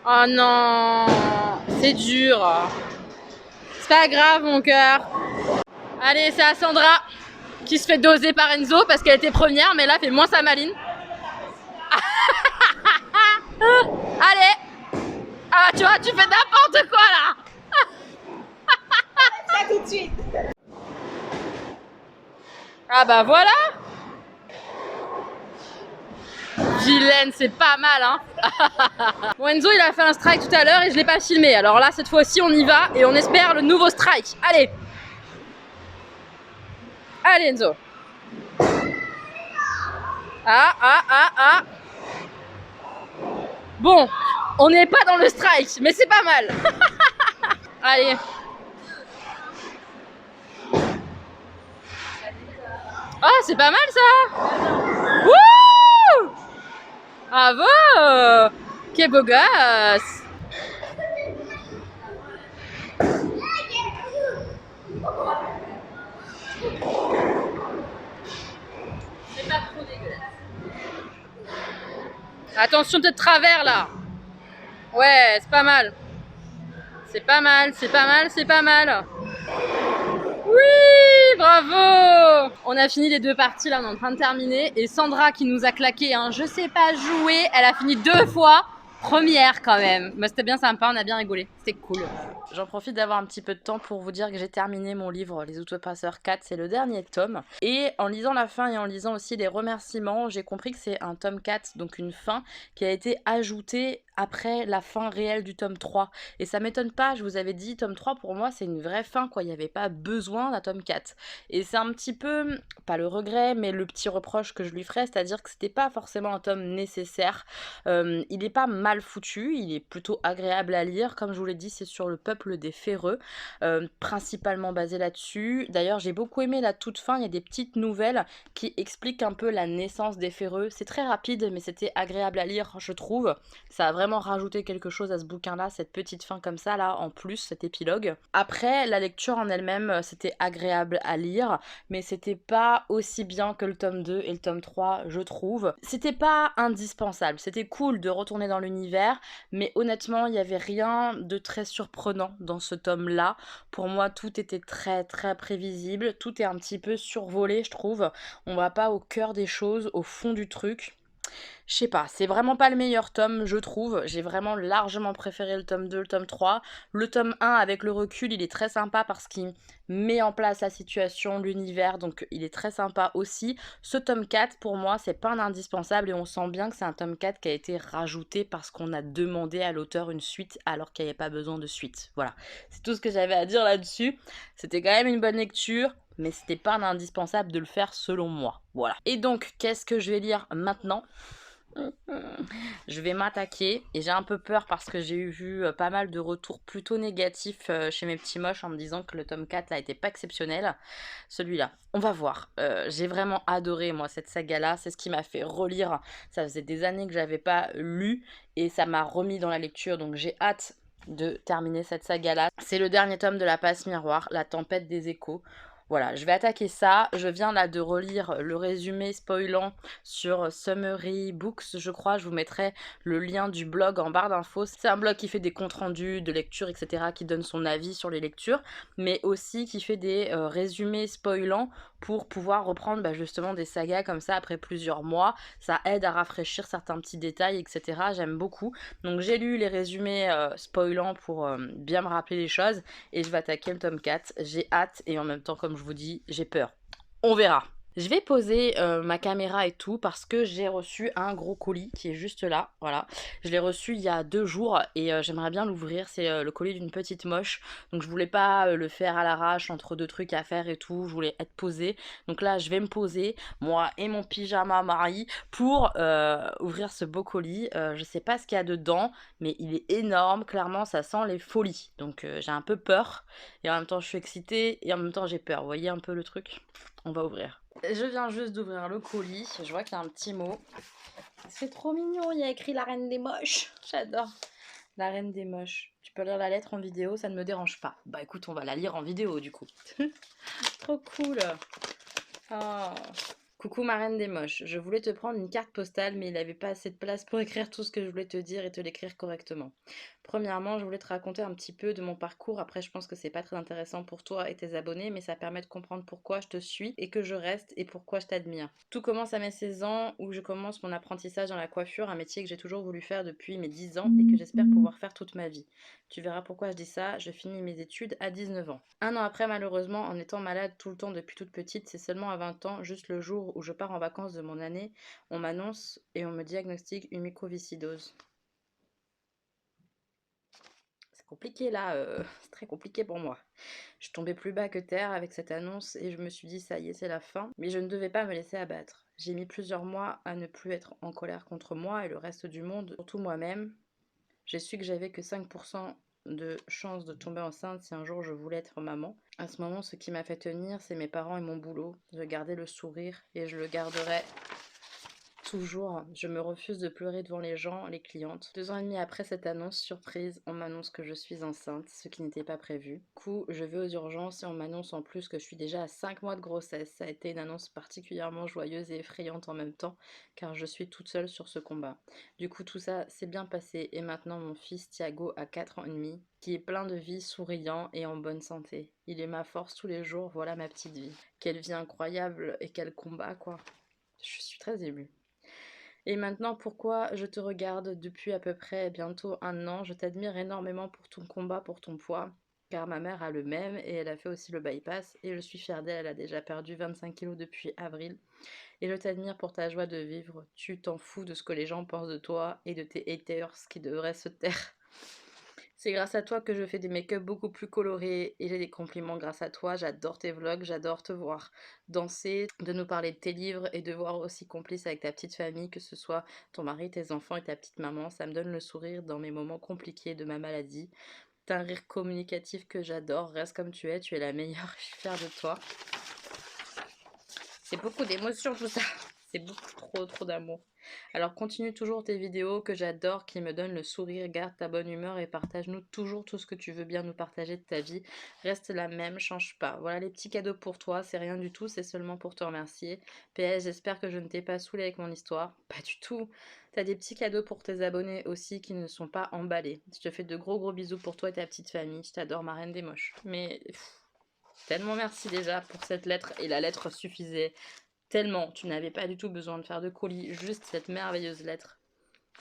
Oh non! C'est dur. C'est pas grave, mon cœur. Allez, c'est à Sandra qui se fait doser par Enzo parce qu'elle était première, mais là, elle fait moins sa maline. Allez! Ah bah tu vois, tu fais n'importe quoi là! Ça tout de suite. Ah bah voilà! Vilaine, c'est pas mal, hein. Bon, Enzo, il a fait un strike tout à l'heure et je l'ai pas filmé. Alors là, cette fois-ci, on y va et on espère le nouveau strike. Allez! Allez, Enzo. Ah. Bon, on n'est pas dans le strike, mais c'est pas mal. Allez. Oh, c'est pas mal ça. Wouh! Bravo! Quel beau gosse! C'est pas trop dégueulasse. Attention de travers là! Ouais, c'est pas mal. C'est pas mal, c'est pas mal, c'est pas mal. Oui, bravo! On a fini les deux parties, là on est en train de terminer. Et Sandra qui nous a claqué un je sais pas jouer, elle a fini 2 fois. Première quand même. Mais c'était bien sympa, on a bien rigolé. C'était cool. J'en profite d'avoir un petit peu de temps pour vous dire que j'ai terminé mon livre Les Outrepasseurs 4, c'est le dernier tome. Et en lisant la fin et en lisant aussi les remerciements, j'ai compris que c'est un tome 4, donc une fin, qui a été ajoutée après la fin réelle du tome 3. Et ça m'étonne pas, je vous avais dit, tome 3 pour moi c'est une vraie fin quoi, il n'y avait pas besoin d'un tome 4. Et c'est un petit peu, pas le regret, mais le petit reproche que je lui ferais, c'est-à-dire que c'était pas forcément un tome nécessaire. Il n'est pas mal foutu, il est plutôt agréable à lire, comme je vous l'ai l'ai dit, c'est sur le peuple des Ferreux, principalement basé là-dessus. D'ailleurs, j'ai beaucoup aimé la toute fin, il y a des petites nouvelles qui expliquent un peu la naissance des Ferreux. C'est très rapide, mais c'était agréable à lire, je trouve. Ça a vraiment rajouté quelque chose à ce bouquin-là, cette petite fin comme ça, là, en plus, cet épilogue. Après, la lecture en elle-même, c'était agréable à lire, mais c'était pas aussi bien que le tome 2 et le tome 3, je trouve. C'était pas indispensable, c'était cool de retourner dans l'univers, mais honnêtement, il y avait rien de très surprenant dans ce tome-là. Pour moi, tout était très très prévisible, tout est un petit peu survolé, je trouve. On va pas au cœur des choses, au fond du truc. Je sais pas, c'est vraiment pas le meilleur tome, je trouve. J'ai vraiment largement préféré le tome 2, le tome 3. Le tome 1, avec le recul, il est très sympa parce qu'il met en place la situation, l'univers, donc il est très sympa aussi. Ce tome 4, pour moi, c'est pas un indispensable et on sent bien que c'est un tome 4 qui a été rajouté parce qu'on a demandé à l'auteur une suite alors qu'il n'y avait pas besoin de suite. Voilà, c'est tout ce que j'avais à dire là-dessus. C'était quand même une bonne lecture, mais c'était pas un indispensable de le faire selon moi. Voilà. Et donc, qu'est-ce que je vais lire maintenant ? Je vais m'attaquer et j'ai un peu peur parce que j'ai vu pas mal de retours plutôt négatifs chez mes petits moches en me disant que le tome 4 là était pas exceptionnel. Celui-là, on va voir. J'ai vraiment adoré moi cette saga là, c'est ce qui m'a fait relire. Ça faisait des années que j'avais pas lu et ça m'a remis dans la lecture, donc j'ai hâte de terminer cette saga là. C'est le dernier tome de la passe miroir, La tempête des échos. Voilà, je vais attaquer ça. Je viens là de relire le résumé spoilant sur Summary Books, je crois. Je vous mettrai le lien du blog en barre d'infos. C'est un blog qui fait des comptes rendus de lecture, etc., qui donne son avis sur les lectures, mais aussi qui fait des résumés spoilants pour pouvoir reprendre justement des sagas comme ça après plusieurs mois. Ça aide à rafraîchir certains petits détails, etc. J'aime beaucoup. Donc j'ai lu les résumés spoilants pour bien me rappeler les choses et je vais attaquer le tome 4. J'ai hâte et en même temps, comme je vous dis, j'ai peur. On verra. Je vais poser ma caméra et tout parce que j'ai reçu un gros colis qui est juste là, voilà. Je l'ai reçu il y a 2 jours et j'aimerais bien l'ouvrir, c'est le colis d'une petite moche. Donc je voulais pas le faire à l'arrache entre 2 trucs à faire et tout, je voulais être posée. Donc là je vais me poser, moi et mon pyjama Marie, pour ouvrir ce beau colis. Je sais pas ce qu'il y a dedans, mais il est énorme, clairement ça sent les folies. Donc j'ai un peu peur et en même temps je suis excitée et en même temps j'ai peur. Vous voyez un peu le truc ? On va ouvrir. Je viens juste d'ouvrir le colis, je vois qu'il y a un petit mot. C'est trop mignon, il y a écrit la reine des moches. J'adore. La reine des moches. Tu peux lire la lettre en vidéo, ça ne me dérange pas. Bah écoute, on va la lire en vidéo du coup. Trop cool. Oh. Coucou ma reine des moches, je voulais te prendre une carte postale mais il n'avait pas assez de place pour écrire tout ce que je voulais te dire et te l'écrire correctement. Premièrement, je voulais te raconter un petit peu de mon parcours, après je pense que c'est pas très intéressant pour toi et tes abonnés, mais ça permet de comprendre pourquoi je te suis et que je reste et pourquoi je t'admire. Tout commence à mes 16 ans où je commence mon apprentissage dans la coiffure, un métier que j'ai toujours voulu faire depuis mes 10 ans et que j'espère pouvoir faire toute ma vie. Tu verras pourquoi je dis ça, je finis mes études à 19 ans. Un an après, malheureusement, en étant malade tout le temps depuis toute petite, c'est seulement à 20 ans, juste le jour où je pars en vacances de mon année, on m'annonce et on me diagnostique une mucoviscidose. C'est compliqué là, c'est très compliqué pour moi. Je tombais plus bas que terre avec cette annonce et je me suis dit ça y est, c'est la fin. Mais je ne devais pas me laisser abattre. J'ai mis plusieurs mois à ne plus être en colère contre moi et le reste du monde, surtout moi-même. J'ai su que j'avais que 5% de chance de tomber enceinte si un jour je voulais être maman. À ce moment, ce qui m'a fait tenir, c'est mes parents et mon boulot. Je gardais le sourire et je le garderai toujours. Je me refuse de pleurer devant les gens, les clientes. 2 ans et demi après cette annonce surprise, on m'annonce que je suis enceinte, ce qui n'était pas prévu. Du coup, je vais aux urgences et on m'annonce en plus que je suis déjà à 5 mois de grossesse. Ça a été une annonce particulièrement joyeuse et effrayante en même temps, car je suis toute seule sur ce combat. Du coup, tout ça s'est bien passé et maintenant mon fils Thiago a 4 ans et demi, qui est plein de vie, souriant et en bonne santé. Il est ma force tous les jours, voilà ma petite vie. Quelle vie incroyable et quel combat quoi. Je suis très émue. Et maintenant, pourquoi je te regarde depuis à peu près bientôt 1 an? Je t'admire énormément pour ton combat, pour ton poids, car ma mère a le même et elle a fait aussi le bypass et je suis fière d'elle, elle a déjà perdu 25 kilos depuis avril. Et je t'admire pour ta joie de vivre, tu t'en fous de ce que les gens pensent de toi et de tes haters qui devraient se taire. C'est grâce à toi que je fais des make-up beaucoup plus colorés et j'ai des compliments grâce à toi. J'adore tes vlogs, j'adore te voir danser, de nous parler de tes livres et de voir aussi complice avec ta petite famille, que ce soit ton mari, tes enfants et ta petite maman. Ça me donne le sourire dans mes moments compliqués de ma maladie. t'as un rire communicatif que j'adore. Reste comme tu es la meilleure. Je suis fière de toi. C'est beaucoup d'émotions tout ça. C'est beaucoup trop d'amour. Alors continue toujours tes vidéos que j'adore, qui me donnent le sourire, garde ta bonne humeur et partage-nous toujours tout ce que tu veux bien nous partager de ta vie. Reste la même, change pas. Voilà les petits cadeaux pour toi, c'est rien du tout, c'est seulement pour te remercier. PS, j'espère que je ne t'ai pas saoulé avec mon histoire. Pas du tout. T'as des petits cadeaux pour tes abonnés aussi qui ne sont pas emballés. Je te fais de gros bisous pour toi et ta petite famille. Je t'adore, ma reine des moches. Mais tellement merci déjà pour cette lettre, et la lettre suffisait. Tellement, tu n'avais pas du tout besoin de faire de colis, juste cette merveilleuse lettre.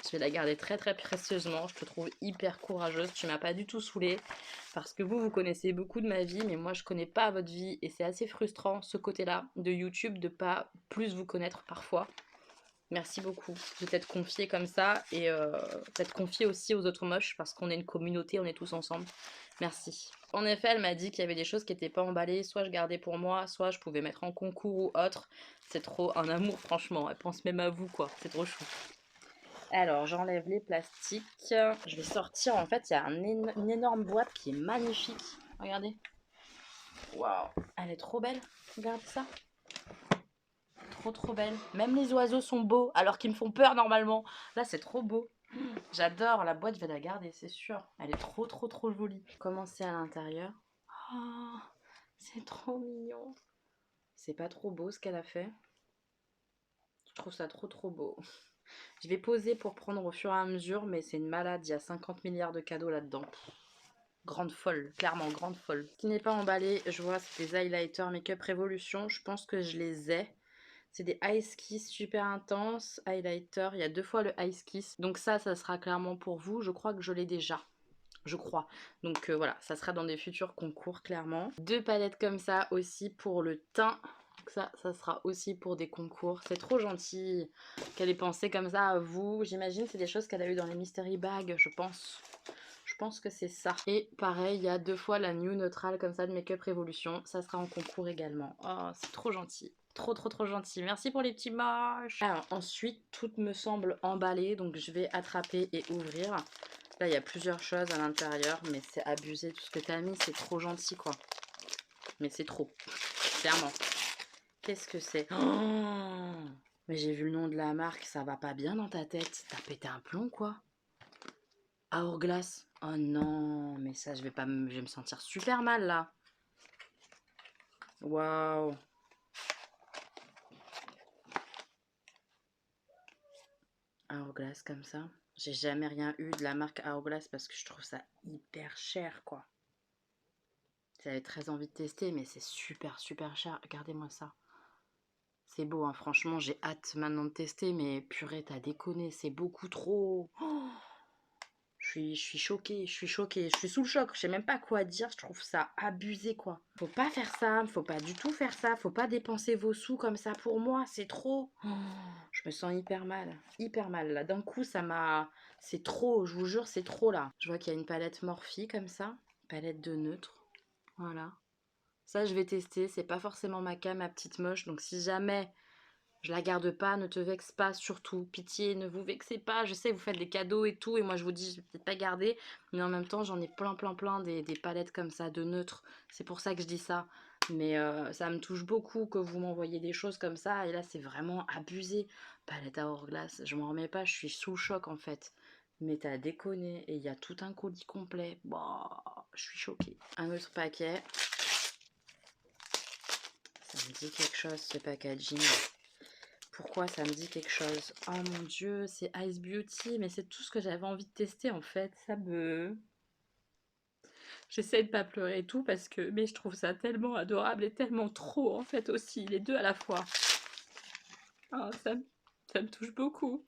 Je vais la garder très précieusement, je te trouve hyper courageuse, tu m'as pas du tout saoulée, parce que vous connaissez beaucoup de ma vie, mais moi je connais pas votre vie, et c'est assez frustrant ce côté-là de YouTube de pas plus vous connaître parfois. Merci beaucoup de t'être confiée comme ça, et t'être confiée aussi aux autres moches, parce qu'on est une communauté, on est tous ensemble. Merci. En effet, elle m'a dit qu'il y avait des choses qui n'étaient pas emballées, soit je gardais pour moi, soit je pouvais mettre en concours ou autre. C'est trop un amour, franchement. Elle pense même à vous, quoi. C'est trop chou. Alors, j'enlève les plastiques. Je vais sortir, en fait, il y a une énorme boîte qui est magnifique. Regardez. Waouh, elle est trop belle. Regardez ça. Trop belle. Même les oiseaux sont beaux, alors qu'ils me font peur normalement. Là, c'est trop beau. J'adore, la boîte, je vais la garder, c'est sûr. Elle est trop jolie. Comment c'est à l'intérieur? Oh, c'est trop mignon. C'est pas trop beau ce qu'elle a fait. Je trouve ça trop beau. Je vais poser pour prendre au fur et à mesure, mais c'est une malade, il y a 50 milliards de cadeaux là-dedans. Grande folle, clairement grande folle. Ce qui n'est pas emballé, je vois, c'est des highlighters Make-up Révolution. Je pense que je les ai. C'est des Ice Kiss super intenses, highlighter, il y a 2 fois le Ice Kiss. Donc ça sera clairement pour vous, je crois que je l'ai déjà. Je crois. Donc voilà, ça sera dans des futurs concours clairement. 2 palettes comme ça aussi pour le teint. Donc ça sera aussi pour des concours. C'est trop gentil qu'elle ait pensé comme ça à vous. J'imagine c'est des choses qu'elle a eu dans les mystery bags, je pense. Je pense que c'est ça. Et pareil, il y a 2 fois la New Neutral comme ça de Make-up Révolution. Ça sera en concours également. Oh, c'est trop gentil. Trop gentil. Merci pour les petits moches. Alors ensuite, tout me semble emballé. Donc je vais attraper et ouvrir. Là, il y a plusieurs choses à l'intérieur. Mais c'est abusé. Tout ce que tu as mis, c'est trop gentil, quoi. Mais c'est trop. Clairement. Qu'est-ce que c'est? Oh, mais j'ai vu le nom de la marque. Ça va pas bien dans ta tête. T'as pété un plomb, quoi. Hourglass. Oh non, mais ça, je vais me sentir super mal, là. Waouh. Hourglass comme ça. J'ai jamais rien eu de la marque Hourglass parce que je trouve ça hyper cher, quoi. J'avais très envie de tester, mais c'est super cher. Regardez-moi ça. C'est beau, hein. Franchement, j'ai hâte maintenant de tester, mais purée, t'as déconné, c'est beaucoup trop. Oh, je suis choquée, je suis sous le choc, je sais même pas quoi dire, je trouve ça abusé, quoi. Faut pas faire ça, faut pas du tout faire ça, faut pas dépenser vos sous comme ça pour moi, c'est trop. Oh, je me sens hyper mal, là. D'un coup, ça m'a... C'est trop, je vous jure, c'est trop, là. Je vois qu'il y a une palette Morphe comme ça, palette de neutre, voilà. Ça, je vais tester, c'est pas forcément ma cam, ma petite moche, donc si jamais... Je la garde pas, ne te vexe pas, surtout. Pitié, ne vous vexez pas. Je sais, vous faites des cadeaux et tout, et moi je vous dis, je vais peut-être pas garder, mais en même temps, j'en ai plein des palettes comme ça, de neutres. C'est pour ça que je dis ça. Mais ça me touche beaucoup que vous m'envoyez des choses comme ça, et là, c'est vraiment abusé. Palette à Hourglass, je m'en remets pas, je suis sous le choc en fait. Mais t'as déconné, et il y a tout un colis complet. Bah, je suis choquée. Un autre paquet. Ça me dit quelque chose, ce packaging. Pourquoi ça me dit quelque chose? Oh mon dieu, c'est Ice Beauty, mais c'est tout ce que j'avais envie de tester en fait. Ça me... J'essaie de pas pleurer et tout parce que... Mais je trouve ça tellement adorable et tellement trop en fait aussi, les deux à la fois. Oh, ça me touche beaucoup.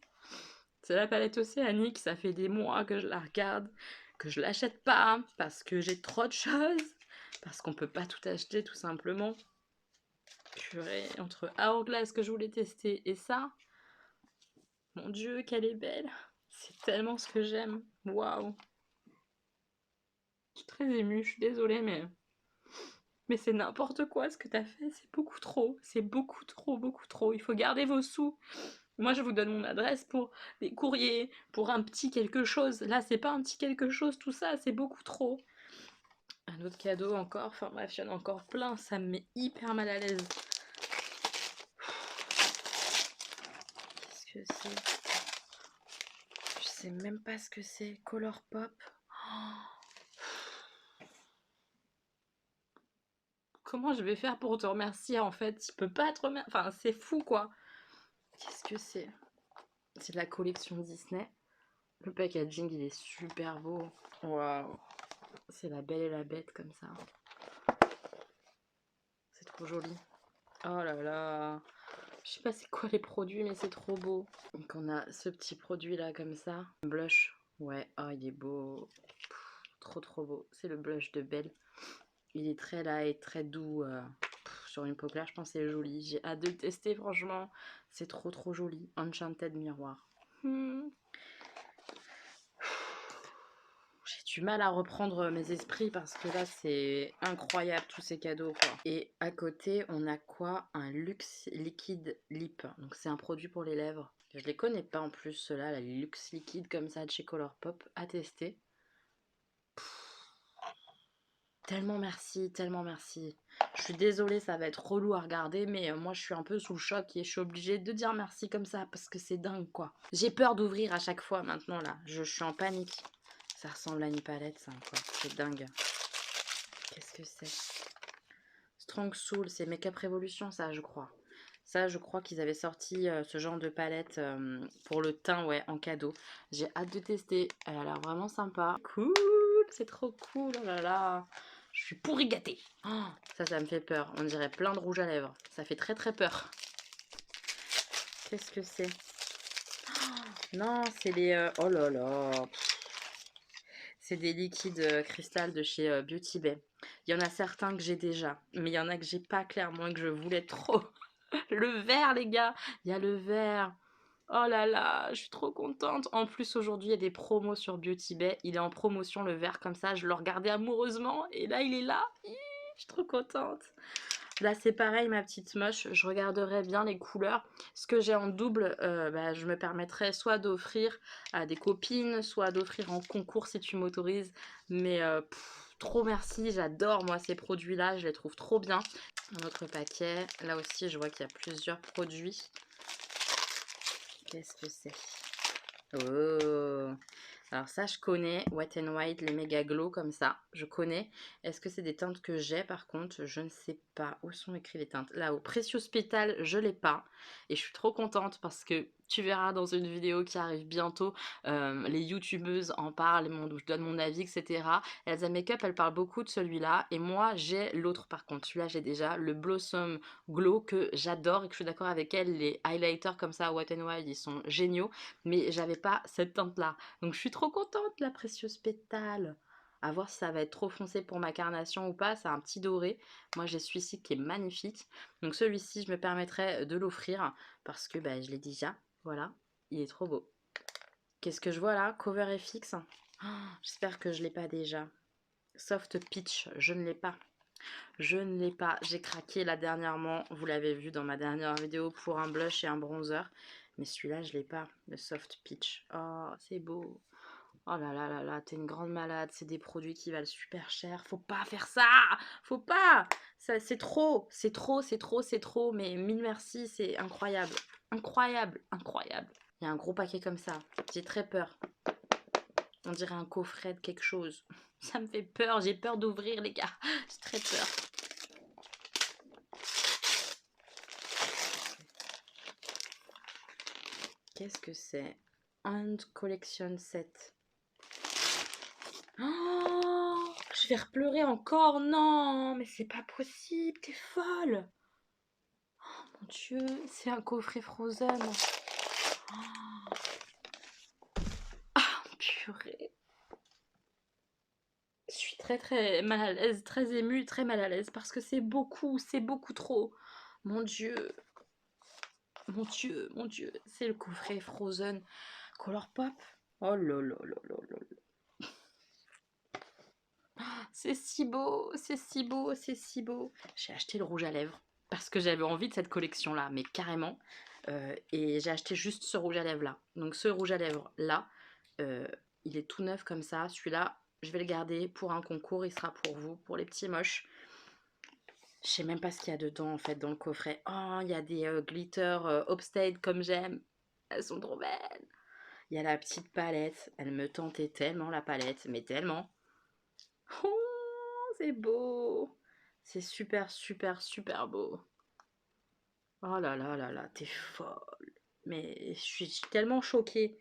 C'est la palette océanique, ça fait des mois que je la regarde, que je l'achète pas parce que j'ai trop de choses, parce qu'on peut pas tout acheter tout simplement. Purée, entre Hourglass que je voulais tester et ça... Mon dieu, qu'elle est belle. C'est tellement ce que j'aime. Waouh. Je suis très émue, je suis désolée, mais c'est n'importe quoi ce que t'as fait. C'est beaucoup trop. C'est beaucoup trop. Il faut garder vos sous. Moi, je vous donne mon adresse pour des courriers, pour un petit quelque chose. Là, c'est pas un petit quelque chose, tout ça, c'est beaucoup trop. Un autre cadeau encore. Enfin bref, il y en a encore plein. Ça me met hyper mal à l'aise. Qu'est-ce que c'est? Je sais même pas ce que c'est. Color Pop. Comment je vais faire pour te remercier en fait? Je peux pas te remercier. Enfin, c'est fou quoi. Qu'est-ce que c'est? C'est de la collection Disney. Le packaging il est super beau. Waouh. C'est la Belle et la Bête comme ça. C'est trop joli. Oh là là. Je sais pas c'est quoi les produits mais c'est trop beau. Donc on a ce petit produit là comme ça. Blush. Ouais, oh il est beau. Trop trop beau. C'est le blush de Belle. Il est très light, très doux. Sur une peau claire, je pense que c'est joli. J'ai hâte de le tester, franchement. C'est trop trop joli. Enchanted Miroir. J'ai du mal à reprendre mes esprits parce que là, c'est incroyable tous ces cadeaux, quoi. Et à côté, on a quoi? Un Luxe Liquid Lip. Donc c'est un produit pour les lèvres. Je les connais pas en plus, ceux-là, la Luxe Liquid comme ça de chez Colourpop. À tester. Tellement merci, tellement merci. Je suis désolée, ça va être relou à regarder, mais moi je suis un peu sous le choc et je suis obligée de dire merci comme ça parce que c'est dingue quoi. J'ai peur d'ouvrir à chaque fois maintenant là, je suis en panique. Ça ressemble à une palette ça quoi, c'est dingue. Qu'est-ce que c'est? Strong Soul, c'est Make Up Revolution ça je crois. Ça je crois qu'ils avaient sorti ce genre de palette pour le teint ouais en cadeau. J'ai hâte de tester, elle a l'air vraiment sympa. Cool, c'est trop cool, oh là là. Je suis pourri gâtée. Oh, ça me fait peur. On dirait plein de rouge à lèvres. Ça fait très très peur. Qu'est-ce que c'est? Oh, non, c'est les... oh là là. C'est des liquides cristal de chez Beauty Bay. Il y en a certains que j'ai déjà. Mais il y en a que j'ai pas clairement et que je voulais trop. Le vert, les gars. Il y a le vert. Oh là là, je suis trop contente. En plus, aujourd'hui, il y a des promos sur Beauty Bay. Il est en promotion, le vert, comme ça. Je le regardais amoureusement. Et là, il est là. Je suis trop contente. Là, c'est pareil, ma petite moche. Je regarderai bien les couleurs. Ce que j'ai en double, je me permettrai soit d'offrir à des copines, soit d'offrir en concours si tu m'autorises. Mais trop merci. J'adore, moi, ces produits-là. Je les trouve trop bien. Un autre paquet. Là aussi, je vois qu'il y a plusieurs produits. Qu'est-ce que c'est? Oh! Alors ça, je connais. Wet n White, les méga glow comme ça. Je connais. Est-ce que c'est des teintes que j'ai par contre? Je ne sais pas. Où sont écrites les teintes? Là, au Precious Petal, je l'ai pas. Et je suis trop contente parce que tu verras dans une vidéo qui arrive bientôt. Les youtubeuses en parlent, je donne mon avis, etc. Elsa Makeup, elle parle beaucoup de celui-là. Et moi, j'ai l'autre par contre. Celui-là, j'ai déjà le Blossom Glow que j'adore et que je suis d'accord avec elle. Les highlighters comme ça, Wet n Wild, ils sont géniaux. Mais j'avais pas cette teinte-là. Donc je suis trop contente, la précieuse pétale. À voir si ça va être trop foncé pour ma carnation ou pas. C'est un petit doré. Moi, j'ai celui-ci qui est magnifique. Donc celui-ci, je me permettrai de l'offrir parce que je l'ai déjà. Voilà, il est trop beau. Qu'est-ce que je vois là? Cover FX. Oh, j'espère que je l'ai pas déjà. Soft Peach, je ne l'ai pas. Je ne l'ai pas. J'ai craqué là dernièrement. Vous l'avez vu dans ma dernière vidéo pour un blush et un bronzer. Mais celui-là, je l'ai pas. Le Soft Peach. Oh, c'est beau. Oh là là là là, t'es une grande malade. C'est des produits qui valent super cher. Faut pas faire ça. Faut pas. Ça, c'est trop. C'est trop, c'est trop, c'est trop. Mais mille merci, c'est incroyable. Incroyable, incroyable. Il y a un gros paquet comme ça. J'ai très peur. On dirait un coffret de quelque chose. Ça me fait peur. J'ai peur d'ouvrir, les gars. J'ai très peur. Qu'est-ce que c'est? Hand Collection Set. Oh, je vais repleurer encore. Non, mais c'est pas possible. T'es folle. Oh mon Dieu, c'est un coffret Frozen. Oh. Ah, purée. Je suis très très mal à l'aise, très émue, très mal à l'aise parce que c'est beaucoup trop. Mon Dieu. Mon Dieu, mon Dieu. C'est le coffret Frozen Colourpop. Oh là là là là là là. C'est si beau, c'est si beau, c'est si beau. J'ai acheté le rouge à lèvres parce que j'avais envie de cette collection-là, mais carrément. Et j'ai acheté juste ce rouge à lèvres-là. Donc ce rouge à lèvres-là, il est tout neuf comme ça. Celui-là, je vais le garder pour un concours, il sera pour vous, pour les petits moches. Je sais même pas ce qu'il y a dedans en fait dans le coffret. Oh, il y a des glitter Upstate comme j'aime. Elles sont trop belles. Il y a la petite palette. Elle me tentait tellement la palette, mais tellement. Oh, c'est beau. C'est super, super, super beau. Oh là là là là, t'es folle. Mais je suis tellement choquée.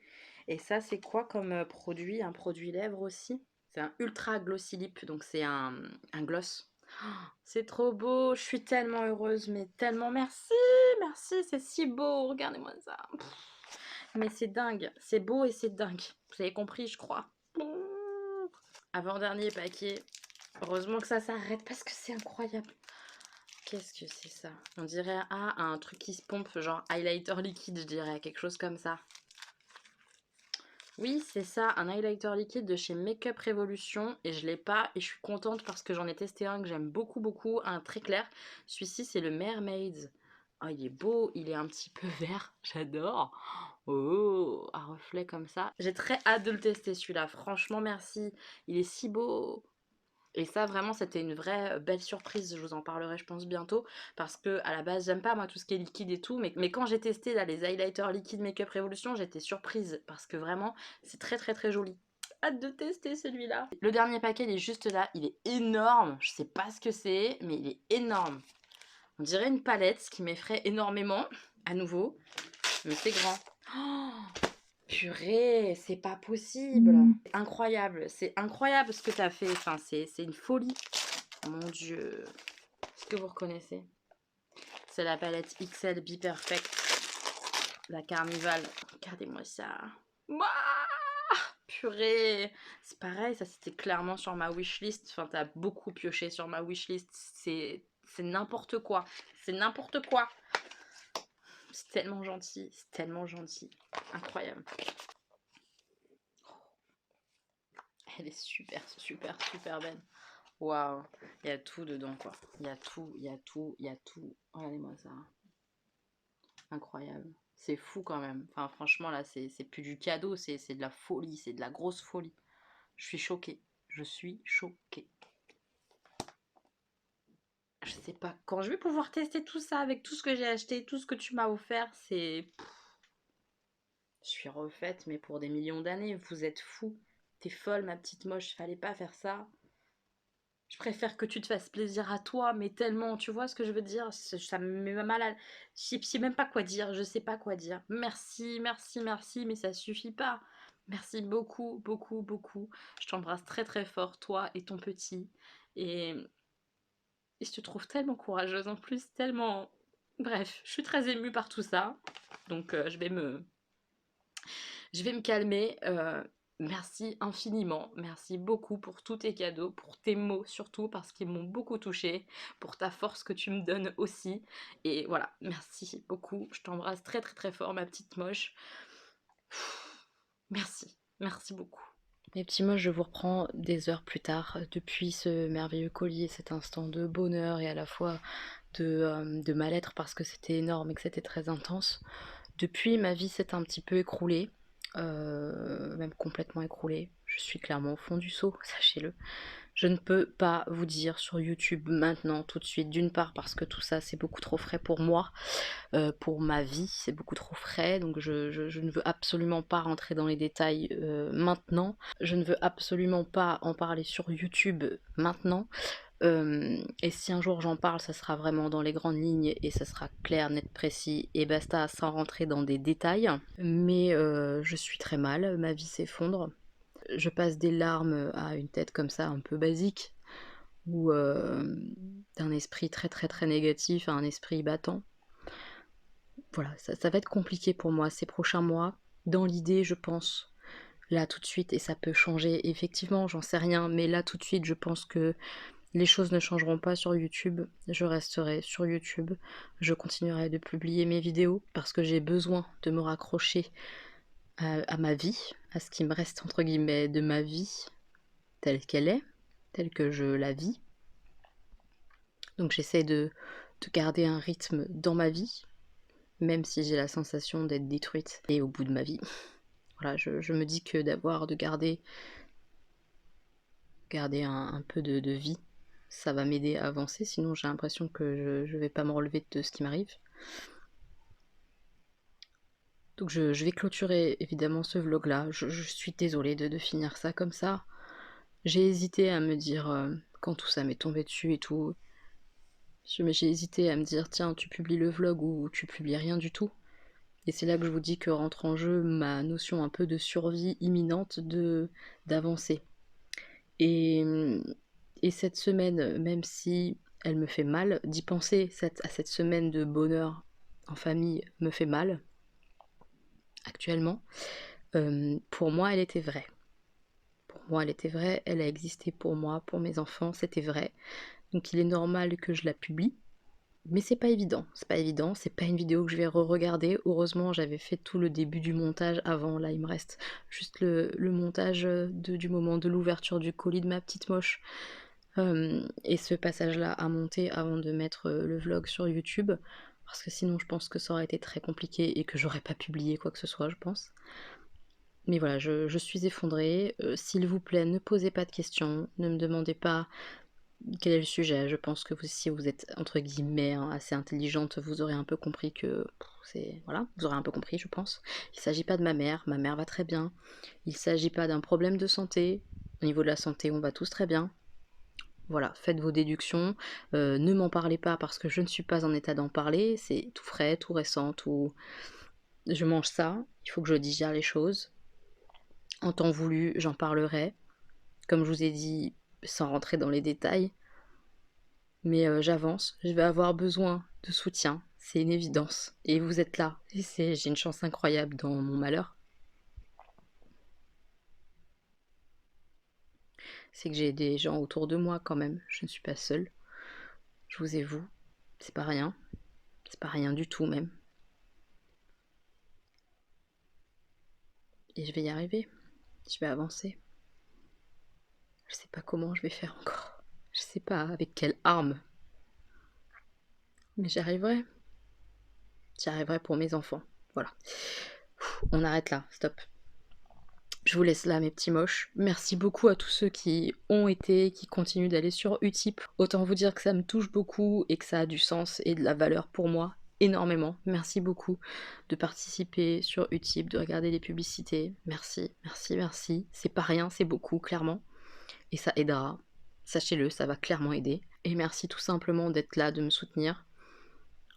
Et ça, c'est quoi comme produit? Un produit lèvres aussi? C'est un ultra glossy lip, donc c'est un gloss. Oh, c'est trop beau, je suis tellement heureuse, mais tellement merci, merci, c'est si beau, regardez-moi ça. Mais c'est dingue, c'est beau et c'est dingue. Vous avez compris, je crois. Avant-dernier paquet. Heureusement que ça s'arrête parce que c'est incroyable. Qu'est-ce que c'est ça? On dirait un truc qui se pompe, genre highlighter liquide, je dirais, quelque chose comme ça. Oui, c'est ça, un highlighter liquide de chez Makeup Revolution et je l'ai pas et je suis contente parce que j'en ai testé un que j'aime beaucoup beaucoup, un très clair. Celui-ci c'est le Mermaids. Oh, il est beau, il est un petit peu vert, j'adore. Oh, un reflet comme ça. J'ai très hâte de le tester celui-là, franchement merci, il est si beau. Et ça, vraiment, c'était une vraie belle surprise. Je vous en parlerai, je pense, bientôt. Parce que, à la base, j'aime pas, moi, tout ce qui est liquide et tout. Mais quand j'ai testé, là, les highlighters liquide Makeup Revolution, j'étais surprise. Parce que vraiment, c'est très, très, très joli. Hâte de tester celui-là. Le dernier paquet, il est juste là. Il est énorme. Je sais pas ce que c'est, mais il est énorme. On dirait une palette, ce qui m'effraie énormément. À nouveau. Mais c'est grand. Oh, purée, c'est pas possible. C'est incroyable ce que t'as fait. Enfin, c'est une folie. Mon Dieu. Est-ce que vous reconnaissez? C'est la palette XL Be Perfect. La Carnival. Regardez-moi ça. Ouah, purée. C'est pareil, ça c'était clairement sur ma wishlist. Enfin, t'as beaucoup pioché sur ma wishlist. C'est n'importe quoi. C'est n'importe quoi. C'est tellement gentil. C'est tellement gentil. Incroyable. Elle est super, super, super belle. Waouh, il y a tout dedans quoi. Il y a tout, il y a tout, il y a tout. Regardez-moi ça. Incroyable. C'est fou quand même. Enfin, franchement, là, c'est plus du cadeau, c'est de la folie, c'est de la grosse folie. Je suis choquée. Je suis choquée. Je sais pas quand je vais pouvoir tester tout ça avec tout ce que j'ai acheté, tout ce que tu m'as offert. C'est. Je suis refaite, mais pour des millions d'années. Vous êtes fous. T'es folle, ma petite moche. Fallait pas faire ça. Je préfère que tu te fasses plaisir à toi, mais tellement, tu vois ce que je veux dire? Ça me met mal à... Je sais même pas quoi dire, je sais pas quoi dire. Merci, merci, merci, mais ça suffit pas. Merci beaucoup, beaucoup, beaucoup. Je t'embrasse très très fort, toi et ton petit. Et, et je te trouve tellement courageuse en plus, tellement... Bref, je suis très émue par tout ça. Donc je vais me calmer. Merci infiniment, merci beaucoup pour tous tes cadeaux, pour tes mots surtout parce qu'ils m'ont beaucoup touchée, pour ta force que tu me donnes aussi. Et voilà, merci beaucoup. Je t'embrasse très très très fort ma petite moche. Merci, merci beaucoup. Mes petits moches, je vous reprends des heures plus tard depuis ce merveilleux collier, cet instant de bonheur et à la fois de mal-être parce que c'était énorme et que c'était très intense. Depuis, ma vie s'est un petit peu écroulée. Même complètement écroulée. Je suis clairement au fond du seau, sachez-le. Je ne peux pas vous dire sur YouTube maintenant, tout de suite, d'une part parce que tout ça c'est beaucoup trop frais pour moi, pour ma vie, c'est beaucoup trop frais, donc je ne veux absolument pas rentrer dans les détails maintenant. Je ne veux absolument pas en parler sur YouTube maintenant. Et si un jour j'en parle, ça sera vraiment dans les grandes lignes et ça sera clair, net, précis et basta, sans rentrer dans des détails. Mais je suis très mal, ma vie s'effondre. Je passe des larmes à une tête comme ça, un peu basique, ou d'un esprit très très très négatif à un esprit battant. Voilà, ça va être compliqué pour moi ces prochains mois. Dans l'idée, je pense, là tout de suite, et ça peut changer, effectivement, j'en sais rien, mais là tout de suite, je pense que les choses ne changeront pas sur YouTube, je resterai sur YouTube, je continuerai de publier mes vidéos parce que j'ai besoin de me raccrocher à ma vie, à ce qui me reste entre guillemets de ma vie telle qu'elle est, telle que je la vis. Donc j'essaie de garder un rythme dans ma vie, même si j'ai la sensation d'être détruite et au bout de ma vie. Voilà, je me dis que de garder garder un peu de vie. Ça va m'aider à avancer, sinon j'ai l'impression que je vais pas me relever de ce qui m'arrive. Donc je vais clôturer évidemment ce vlog là. Je suis désolée de finir ça comme ça. J'ai hésité à me dire, quand tout ça m'est tombé dessus et tout, j'ai hésité à me dire tiens tu publies le vlog ou tu publies rien du tout. Et c'est là que je vous dis que rentre en jeu ma notion un peu de survie imminente d'avancer. Et cette semaine, même si elle me fait mal, d'y penser à cette semaine de bonheur en famille me fait mal, actuellement. Pour moi, elle était vraie. Pour moi, elle était vraie, elle a existé pour moi, pour mes enfants, c'était vrai. Donc il est normal que je la publie. Mais c'est pas évident, c'est pas une vidéo que je vais re-regarder. Heureusement, j'avais fait tout le début du montage avant, là il me reste juste le montage du moment de l'ouverture du colis de ma petite moche. Et ce passage-là à monter avant de mettre le vlog sur YouTube, parce que sinon je pense que ça aurait été très compliqué et que j'aurais pas publié quoi que ce soit, je pense. Mais voilà, je suis effondrée. S'il vous plaît, ne posez pas de questions, ne me demandez pas quel est le sujet. Je pense que si vous êtes entre guillemets assez intelligente, vous aurez un peu compris que voilà, vous aurez un peu compris, je pense. Il ne s'agit pas de ma mère va très bien. Il ne s'agit pas d'un problème de santé. Au niveau de la santé, on va tous très bien. Voilà, faites vos déductions. Ne m'en parlez pas parce que je ne suis pas en état d'en parler. C'est tout frais, tout récent, tout. Je mange ça. Il faut que je digère les choses. En temps voulu, j'en parlerai. Comme je vous ai dit, sans rentrer dans les détails. Mais j'avance, je vais avoir besoin de soutien, c'est une évidence. Et vous êtes là, et j'ai une chance incroyable dans mon malheur. C'est que j'ai des gens autour de moi quand même, je ne suis pas seule. Je vous avoue, c'est pas rien du tout même. Et je vais y arriver, je vais avancer. Je sais pas comment je vais faire encore, je sais pas avec quelle arme. Mais j'y arriverai pour mes enfants, voilà. On arrête là, stop. Je vous laisse là mes petits moches. Merci beaucoup à tous ceux qui ont été, qui continuent d'aller sur Utip. Autant vous dire que ça me touche beaucoup et que ça a du sens et de la valeur pour moi, énormément. Merci beaucoup de participer sur Utip, de regarder les publicités. Merci, merci, merci. C'est pas rien, c'est beaucoup, clairement. Et ça aidera. Sachez-le, ça va clairement aider. Et merci tout simplement d'être là, de me soutenir.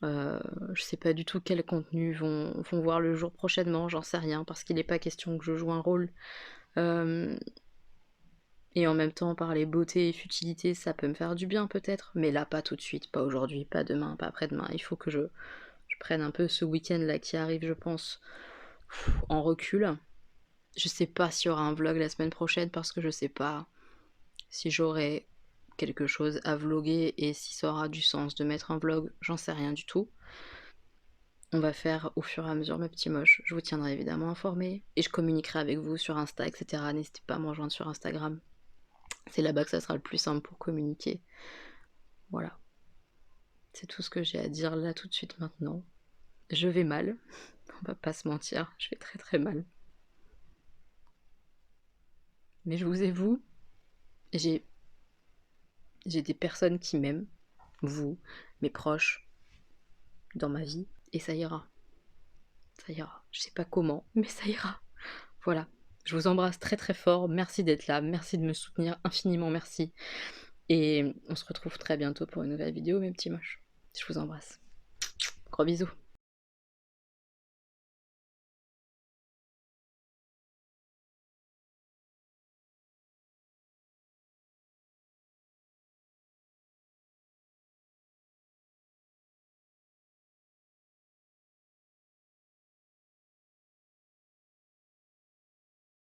Je sais pas du tout quels contenus vont voir le jour prochainement, j'en sais rien, parce qu'il n'est pas question que je joue un rôle. Et en même temps, parler beauté et futilité, ça peut me faire du bien peut-être, mais là, pas tout de suite, pas aujourd'hui, pas demain, pas après-demain. Il faut que je prenne un peu ce week-end là qui arrive, je pense, en recul. Je sais pas s'il y aura un vlog la semaine prochaine, parce que je sais pas si j'aurai quelque chose à vloguer et si ça aura du sens de mettre un vlog, j'en sais rien du tout. On va faire au fur et à mesure mes petits moches, je vous tiendrai évidemment informé et je communiquerai avec vous sur Insta, etc. N'hésitez pas à me rejoindre sur Instagram, c'est là-bas que ça sera le plus simple pour communiquer. Voilà, c'est tout ce que j'ai à dire là tout de suite maintenant. Je vais mal, on va pas se mentir, je vais très très mal. Mais je vous avoue, j'ai des personnes qui m'aiment, vous, mes proches, dans ma vie, et ça ira. Ça ira. Je sais pas comment, mais ça ira. Voilà. Je vous embrasse très très fort. Merci d'être là. Merci de me soutenir. Infiniment merci. Et on se retrouve très bientôt pour une nouvelle vidéo, mes petits moches. Je vous embrasse. Gros bisous.